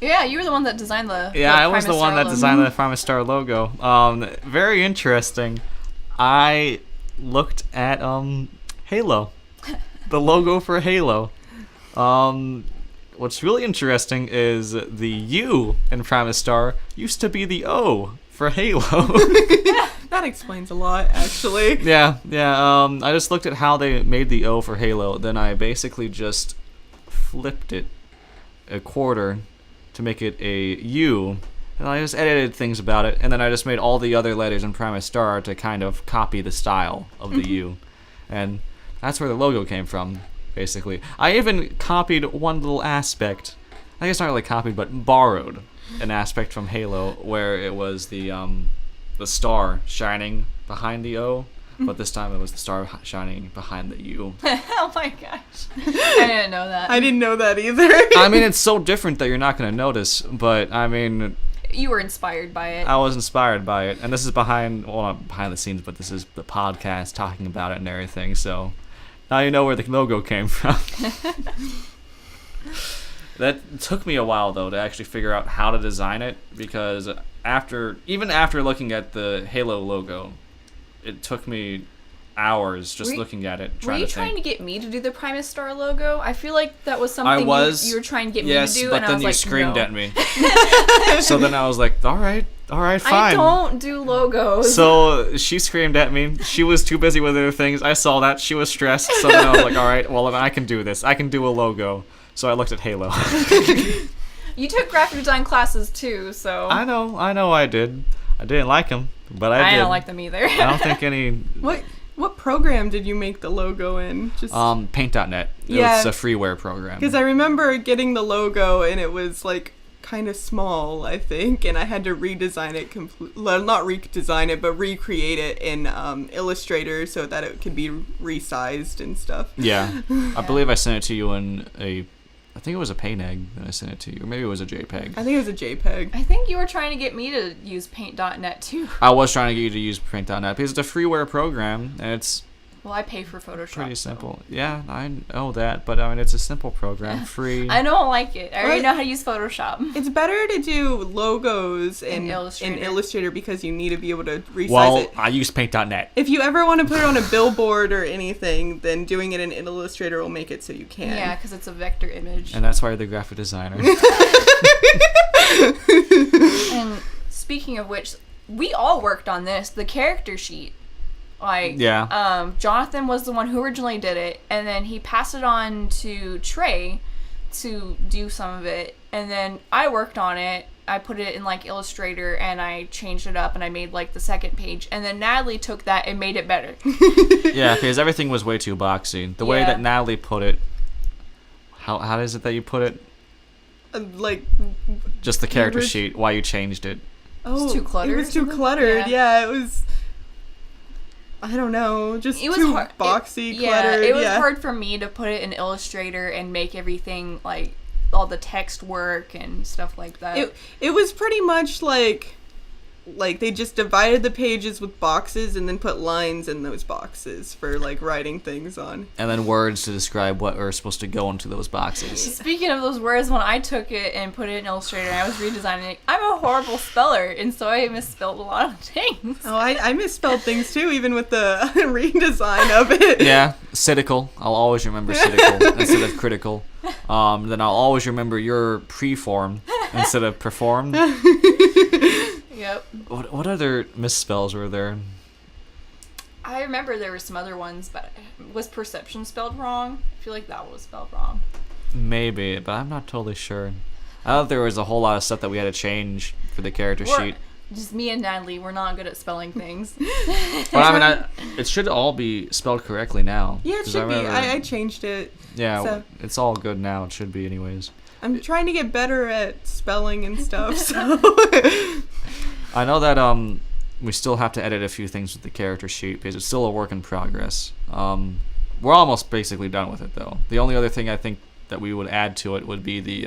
Yeah, you were the one that designed the I was the Primus one Star that designed the Primus Star logo. Very interesting. I looked at Halo. The logo for Halo. What's really interesting is the U in Primus Star used to be the O for Halo. That explains a lot, actually. Yeah. I just looked at how they made the O for Halo. Then I basically just flipped it a quarter to make it a U. And I just edited things about it. And then I just made all the other letters in Primus Star to kind of copy the style of the U. And that's where the logo came from, basically. I even copied one little aspect. I guess not really copied, but borrowed an aspect from Halo where it was the star shining behind the O, but this time it was the star shining behind the U. Oh my gosh. I didn't know that. I didn't know that either. I mean, it's so different that you're not going to notice, but I mean... You were inspired by it. I was inspired by it, and this is not behind the scenes, but this is the podcast talking about it and everything, so now you know where the logo came from. That took me a while, though, to actually figure out how to design it, because even after looking at the Halo logo, it took me hours just looking at it. Were you trying to get me to do the Primus Star logo? I feel like that was something you were trying to get me to do, but and then I was you like, screamed no. at me. So then I was like, all right, All right, fine. I don't do logos. So she screamed at me. She was too busy with other things. I saw that. She was stressed. So then I was like, all right, well, I can do this. I can do a logo. So I looked at Halo. You took graphic design classes too, so. I know I did. I didn't like them, but I did. I don't like them either. I don't think any... What program did you make the logo in? Just Paint.net. Yeah. It's a freeware program. because I remember getting the logo and it was like kind of small, I think, and I had to redesign it not redesign it, but recreate it in Illustrator so that it could be resized and stuff. Yeah. I believe I sent it to you in I think it was a PNG that I sent it to you, or maybe it was a JPEG. I think it was a JPEG. I think you were trying to get me to use Paint.net too. I was trying to get you to use Paint.net because it's a freeware program and it's Well, I pay for Photoshop. pretty simple. Yeah, I know that, but I mean it's a simple program, free. I don't like it. I already know how to use Photoshop. It's better to do logos in Illustrator because you need to be able to resize it. I use Paint.net. If you ever want to put it on a billboard or anything, then doing it in Illustrator will make it so you can. Yeah, because it's a vector image. And that's why you're the graphic designer. And speaking of which, we all worked on this, the character sheet. Jonathan was the one who originally did it, and then he passed it on to Trey to do some of it, and then I worked on it. I put it in like Illustrator and I changed it up and I made like the second page, and then Natalie took that and made it better. Yeah, because everything was way too boxy. The way that Natalie put it, how is it that you put it? Like just the character sheet. Why you changed it? Oh, it was too cluttered. It was too cluttered. Yeah, it was. I don't know, just it was too hard. boxy, cluttered. Yeah, it was hard for me to put it in Illustrator and make everything like all the text work and stuff like that. It was pretty much like they just divided the pages with boxes and then put lines in those boxes for like writing things on. And then words to describe what are supposed to go into those boxes. Speaking of those words, when I took it and put it in Illustrator and I was redesigning it, I'm a horrible speller, and so I misspelled a lot of things. Oh, I misspelled things too, even with the redesign of it. Yeah, cynical. I'll always remember cynical instead of critical. Then I'll always remember your preform instead of performed. Yep. What other misspells were there? I remember there were some other ones, but was perception spelled wrong? I feel like that was spelled wrong. Maybe, but I'm not totally sure. I thought there was a whole lot of stuff that we had to change for the character sheet. Just me and Natalie, we're not good at spelling things. Well, I mean, it should all be spelled correctly now. Yeah, it should be. I changed it. Yeah, so. It's all good now. It should be anyways. I'm trying to get better at spelling and stuff, so... I know that we still have to edit a few things with the character sheet because it's still a work in progress. We're almost basically done with it, though. The only other thing I think that we would add to it would be the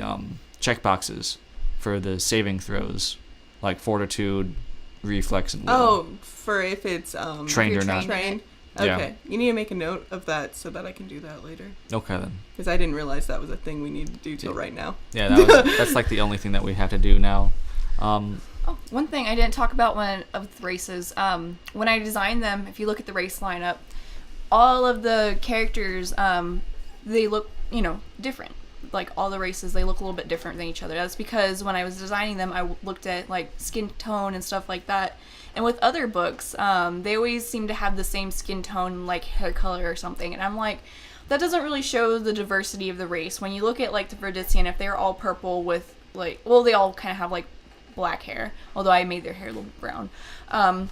checkboxes for the saving throws, like fortitude, reflex, and will. Oh, for if it's trained or not. Trained. Okay, yeah. You need to make a note of that so that I can do that later. Okay, then. Because I didn't realize that was a thing we needed to do till right now. Yeah, that's like the only thing that we have to do now. Oh, one thing I didn't talk about of the races. When I designed them, if you look at the race lineup, all of the characters, they look, different. Like all the races, they look a little bit different than each other. That's because when I was designing them, I looked at like skin tone and stuff like that. And with other books, they always seem to have the same skin tone, like hair color or something. And I'm like, that doesn't really show the diversity of the race. When you look at like the Verdician, if they're all purple with like, well, they all kind of have like black hair, although I made their hair a little brown. If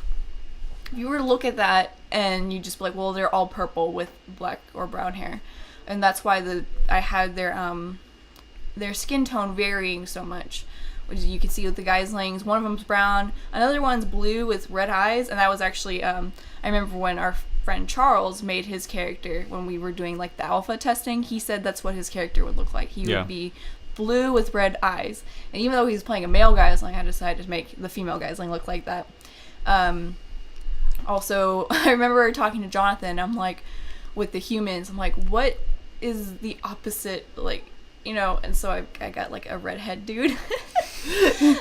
you were to look at that and you just be like, well, they're all purple with black or brown hair, and that's why I had their skin tone varying so much. Which you can see with the Geislings, one of them's brown, another one's blue with red eyes, and that was actually I remember when our friend Charles made his character when we were doing like the alpha testing. He said that's what his character would look like. He would be blue with red eyes, and even though he's playing a male Geisling, I decided to make the female Geisling look like that. Also, I remember talking to Jonathan, I'm like, with the humans, I'm like, what is the opposite, like, and so I got like a redhead dude,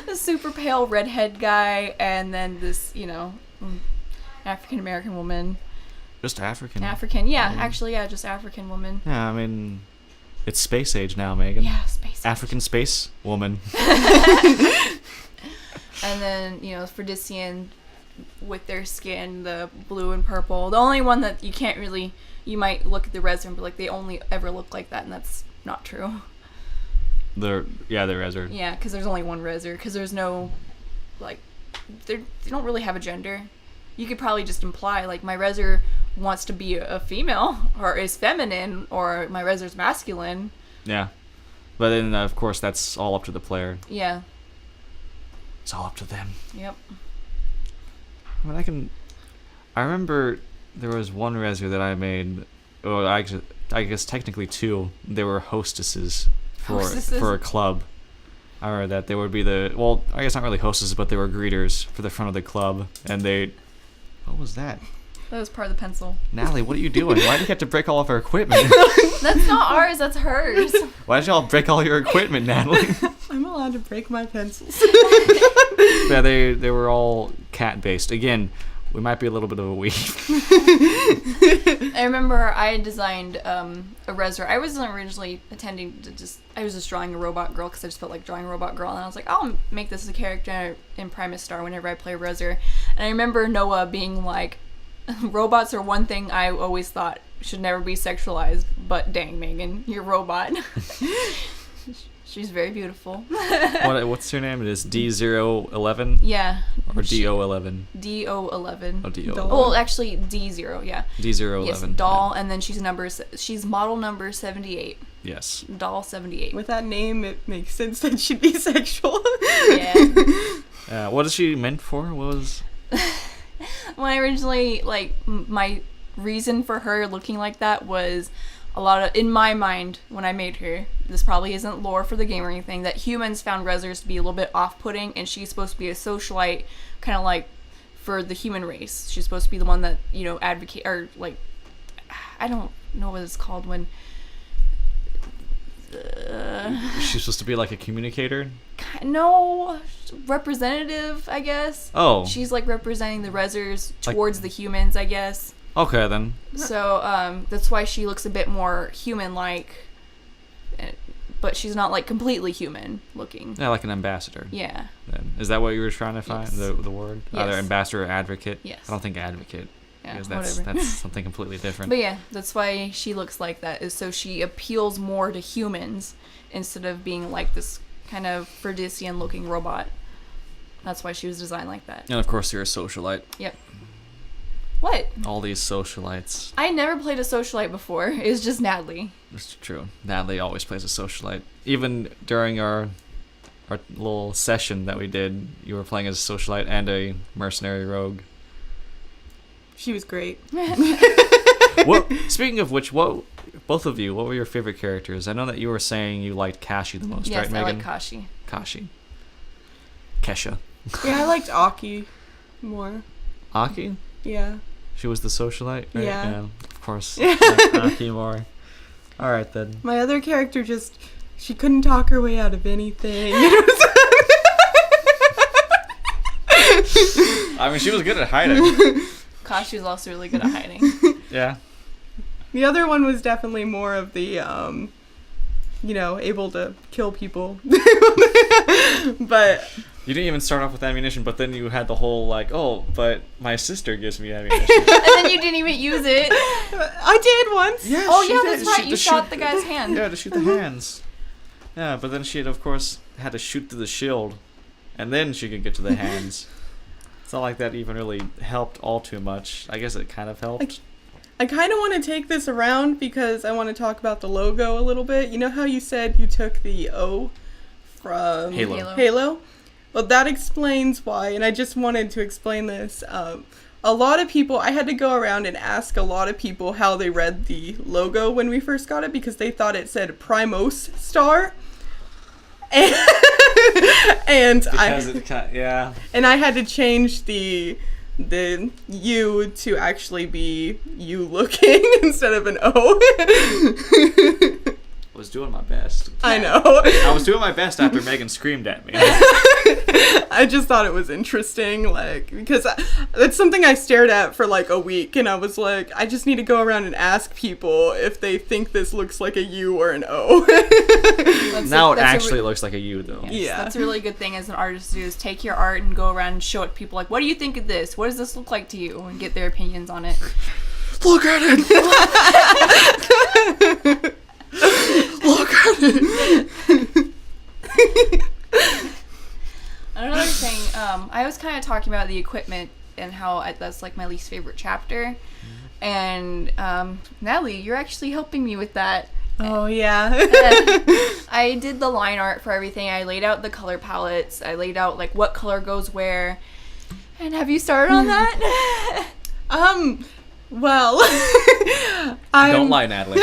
a super pale redhead guy, and then this, African American woman. Just African? Yeah, actually, yeah, just African woman. Yeah, I mean, it's space age now, Megan. Yeah, space age. African space woman. And then, Fridician with their skin, the blue and purple. The only one that you can't really, you might look at the Rezer and be like, they only ever look like that, and that's not true. The Rezer. Yeah, because there's only one Rezer, because there's no, they don't really have a gender. You could probably just imply, my Rezer wants to be a female, or is feminine, or my Rezer's masculine. Yeah. But then, of course, that's all up to the player. Yeah. It's all up to them. Yep. I mean, I remember there was one Rezer that I made. Well, I guess technically two. They were hostesses for a club. I remember that they would be I guess not really hostesses, but they were greeters for the front of the club, and what was that? That was part of the pencil. Natalie, what are you doing? Why do you have to break all of our equipment? That's not ours, that's hers. Why did y'all break all your equipment, Natalie? I'm allowed to break my pencils. Yeah, they were all cat-based. Again, we might be a little bit of a weave. I remember I had designed a Rezer. I wasn't originally intending to I was just drawing a robot girl because I just felt like drawing a robot girl. And I was like, I'll make this a character in Primus Star whenever I play Rezer. And I remember Noah being like, robots are one thing I always thought should never be sexualized, but dang, Megan, you're a robot. She's very beautiful. What's her name? It is D011? Yeah. Or DO11? DO11. Oh, DO11. Well, actually, D0, yeah. D011. Yes, doll, and then she's model number 78. Yes. Doll 78. With that name, it makes sense that she'd be sexual. Yeah. What is she meant for? What was... When I originally, my reason for her looking like that was a lot of, in my mind, when I made her, this probably isn't lore for the game or anything, that humans found Rezers to be a little bit off-putting, and she's supposed to be a socialite, kind of like for the human race. She's supposed to be the one that, advocate, or I don't know what it's called when... She's supposed to be like a communicator? No, representative, I guess. Oh. She's representing the Rezers towards the humans, I guess. Okay, then. So that's why she looks a bit more human-like, but she's not completely human looking. Yeah, like an ambassador. Yeah. Then. Is that what you were trying to find? Yes. The word? Yes. Either ambassador or advocate? Yes. I don't think advocate. Yeah, Because that's something completely different. But yeah, that's why she looks like that, is so she appeals more to humans instead of being like this kind of Fridician looking robot. That's why she was designed like that. And of course you're a socialite. Yep. What? All these socialites. I never played a socialite before. It was just Natalie. It's true. Natalie always plays a socialite. Even during our little session that we did, you were playing as a socialite and a mercenary rogue. She was great. Speaking of which, both of you, what were your favorite characters? I know that you were saying you liked Kashi the most, Yes, right, Megan? I like Kashi. Kesha. Yeah, I liked Aki more. Aki? Yeah. She was the socialite? Right? Yeah. Of course. Aki more. Alright then. My other character she couldn't talk her way out of anything. I mean, she was good at hiding. Kashi was also really good at hiding. Yeah. The other one was definitely more of the, able to kill people. But... You didn't even start off with ammunition, but then you had the whole, but my sister gives me ammunition. And then you didn't even use it. I did once. Yeah, oh, she yeah, did. that's right. You shot the guy's hand. Yeah, to shoot the hands. Yeah, but then she had, of course, had to shoot through the shield, and then she could get to the hands. It's not like that even really helped all too much. I guess it kind of helped. I kind of want to take this around because I want to talk about the logo a little bit. You know how you said you took the O from Halo? Well, that explains why, and I just wanted to explain this. A lot of people, I had to go around and ask a lot of people how they read the logo when we first got it because they thought it said Primus Star. And I had to change the U to actually be you looking instead of an O. I was doing my best. I know. I was doing my best after Megan screamed at me. I just thought it was interesting, like, because it's something I stared at for like a week, and I was like, I just need to go around and ask people if they think this looks like a U or an O. Now it actually looks like a U, though. Yes, Yeah. that's a really good thing as an artist to do, is take your art and go around and show it to people, like, what do you think of this? What does this look like to you? And get their opinions on it. Look at it! Look at it! Another thing, I was kind of talking about the equipment and how that's like my least favorite chapter. And Natalie, you're actually helping me with that. Oh, yeah. I did the line art for everything. I laid out the color palettes. I laid out like what color goes where. And have you started on that? Well, Don't lie, Natalie.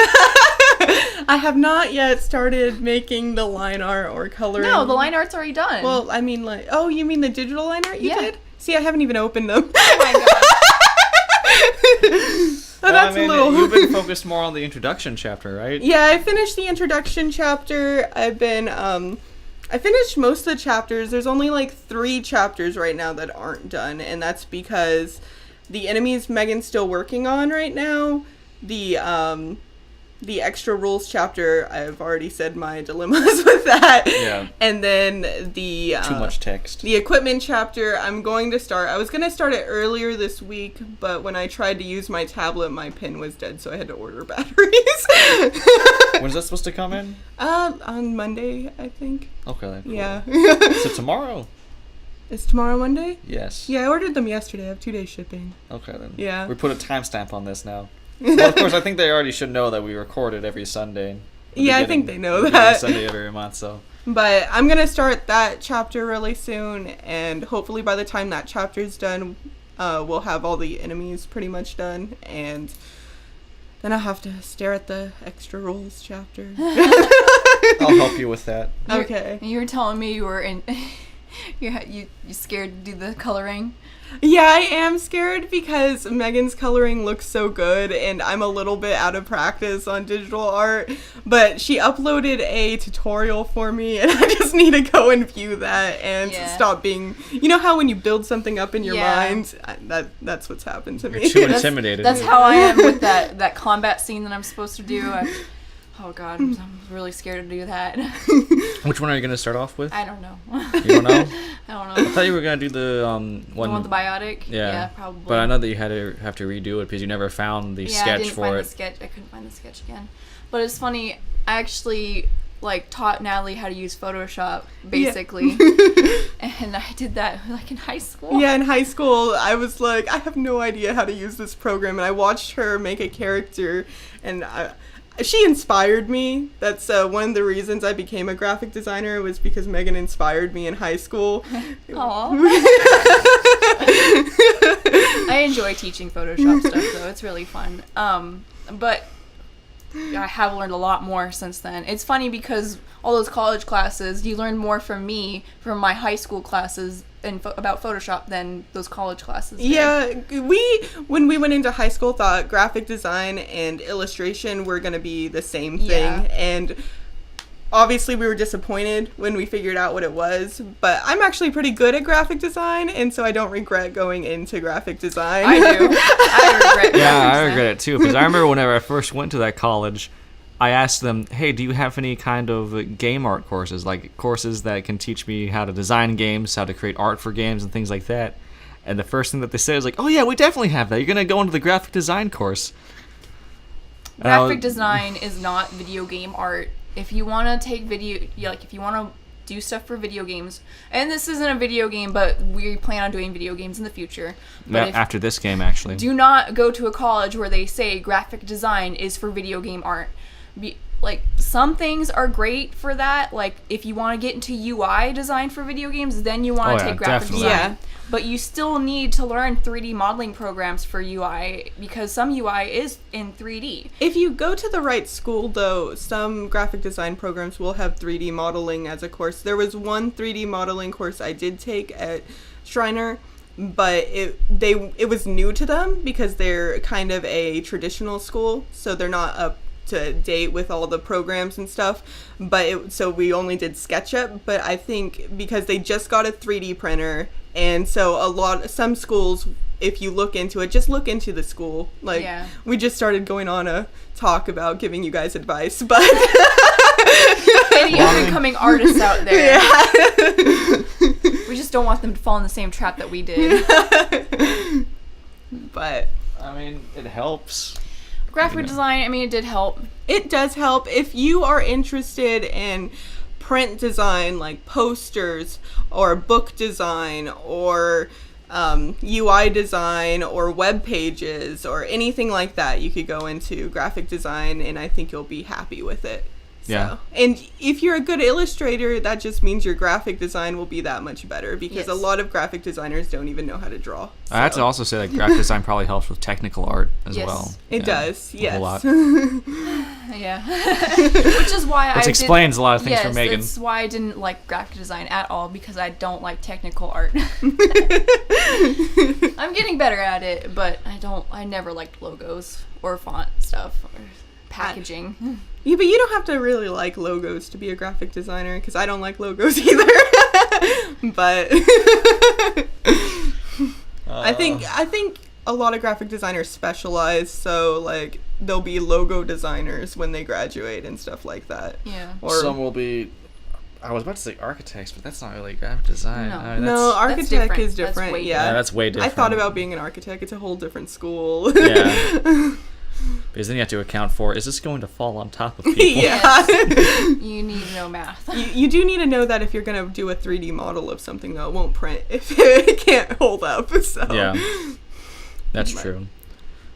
I have not yet started making the line art or coloring. No, the line art's already done. Well, I mean, like, oh, you mean the digital line art you Yeah. did? See, I haven't even opened them. Oh my god. So that's a little. You've been focused more on the introduction chapter, right? Yeah, I finished the introduction chapter. I've been, I finished most of the chapters. There's only like 3 chapters right now that aren't done, and that's because the enemies Megan's still working on right now. The extra rules chapter, I've already said my dilemmas with that. Yeah. And then the Too much text. the equipment chapter, I'm going to start. I was going to start it earlier this week, but when I tried to use my tablet, my pin was dead, so I had to order batteries. When's that supposed to come in? On Monday, I think. Okay. Then, cool. Yeah. So tomorrow? Is tomorrow Monday? Yes. Yeah, I ordered them yesterday. I have 2 days shipping. Okay then. Yeah. We put a timestamp on this now. Well, of course, I think they already should know that we record it every Sunday. Yeah, I think they know Beginning that. Sunday of every month, so. But I'm going to start that chapter really soon, and hopefully by the time that chapter's done, we'll have all the enemies pretty much done, and then I'll have to stare at the extra rules chapter. I'll help you with that. Okay. You were telling me you were in. you scared to do the coloring. Yeah, I am scared because Megan's coloring looks so good, and I'm a little bit out of practice on digital art, but she uploaded a tutorial for me, and I just need to go and view that and stop being, you know how when you build something up in your mind, that's what's happened to me. You're too intimidated. That's how I am with that combat scene that I'm supposed to do. Oh god, I'm really scared to do that. Which one are you going to start off with? I don't know. You don't know? I don't know. I thought you were going to do the one. The one with the biotic? Yeah, probably. But I know that you have to redo it because you never found the sketch for it. I couldn't find the sketch again. But it's funny, I actually taught Natalie how to use Photoshop, basically. Yeah. And I did that in high school. Yeah, in high school, I was like, I have no idea how to use this program, and I watched her make a character, and she inspired me. That's one of the reasons I became a graphic designer, was because Megan inspired me in high school. Aww. I enjoy teaching Photoshop stuff, though. It's really fun. But I have learned a lot more since then. It's funny because all those college classes, you learn more from me, from my high school classes, about Photoshop than those college classes did. Yeah, when we went into high school, thought graphic design and illustration were going to be the same thing. Yeah. And obviously we were disappointed when we figured out what it was. But I'm actually pretty good at graphic design, and so I don't regret going into graphic design. I do. I regret Yeah, graphic I design. regret it too because I remember whenever I first went to that college, I asked them, hey, do you have any kind of game art courses, like courses that can teach me how to design games, how to create art for games and things like that? And the first thing that they said was like, oh yeah, we definitely have that. You're going to go into the graphic design course. Graphic design is not video game art. If you want to take if you want to do stuff for video games, and this isn't a video game, but we plan on doing video games in the future. But after this game, actually. do not go to a college where they say graphic design is for video game art. Some things are great for that. Like, if you want to get into UI design for video games, then you want to take graphic definitely. design. Yeah. But you still need to learn 3D modeling programs for UI, because some UI is in 3D. If you go to the right school, though, some graphic design programs will have 3D modeling as a course. There was one 3D modeling course I did take at Shriner, but it was new to them because they're kind of a traditional school, so they're not to date with all the programs and stuff, but so we only did SketchUp. But I think because they just got a 3D printer, and so some schools, if you look into it, just look into the school. Like, we just started going on a talk about giving you guys advice, but any up-and-coming artists out there. Yeah. We just don't want them to fall in the same trap that we did. But I mean, it helps. Graphic design, I mean, it did help. It does help. If you are interested in print design, like posters or book design or UI design or web pages or anything like that, you could go into graphic design, and I think you'll be happy with it. Yeah. And if you're a good illustrator, that just means your graphic design will be that much better, because a lot of graphic designers don't even know how to draw. So. I have to also say that graphic design probably helps with technical art as well. It does, yes. A whole lot. Yeah. Which is why Which explains a lot of things for Megan. That's why I didn't like graphic design at all, because I don't like technical art. I'm getting better at it, but I never liked logos or font stuff or packaging. Yeah, but you don't have to really like logos to be a graphic designer, because I don't like logos either. But I think a lot of graphic designers specialize, so like they'll be logo designers when they graduate and stuff like that. Yeah. Or some will be, I was about to say architects, but that's not really graphic design. No, architect is different. That's way different. I thought about being an architect. It's a whole different school. Yeah. Because then you have to account for, is this going to fall on top of people? Yeah. You need to know math. You do need to know that if you're going to do a 3D model of something, though, it won't print if it can't hold up. So. Yeah. That's true.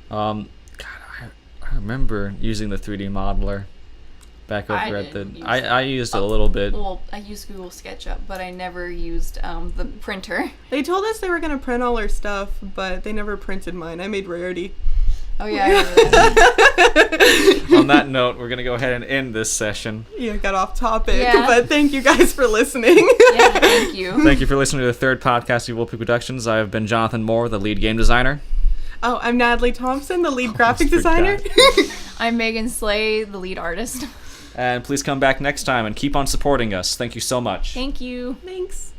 God, I remember using the 3D modeler back over at the... I used it a little bit. Well, I used Google SketchUp, but I never used the printer. They told us they were going to print all our stuff, but they never printed mine. I made Rarity. Oh, yeah, I remember that. On that note, we're going to go ahead and end this session. Yeah, got off topic, but thank you guys for listening. Yeah, thank you. Thank you for listening to the third podcast of Whoopee Productions. I have been Jonathan Moore, the lead game designer. Oh, I'm Natalie Thompson, the lead graphic designer. I'm Megan Slay, the lead artist. And please come back next time and keep on supporting us. Thank you so much. Thank you. Thanks.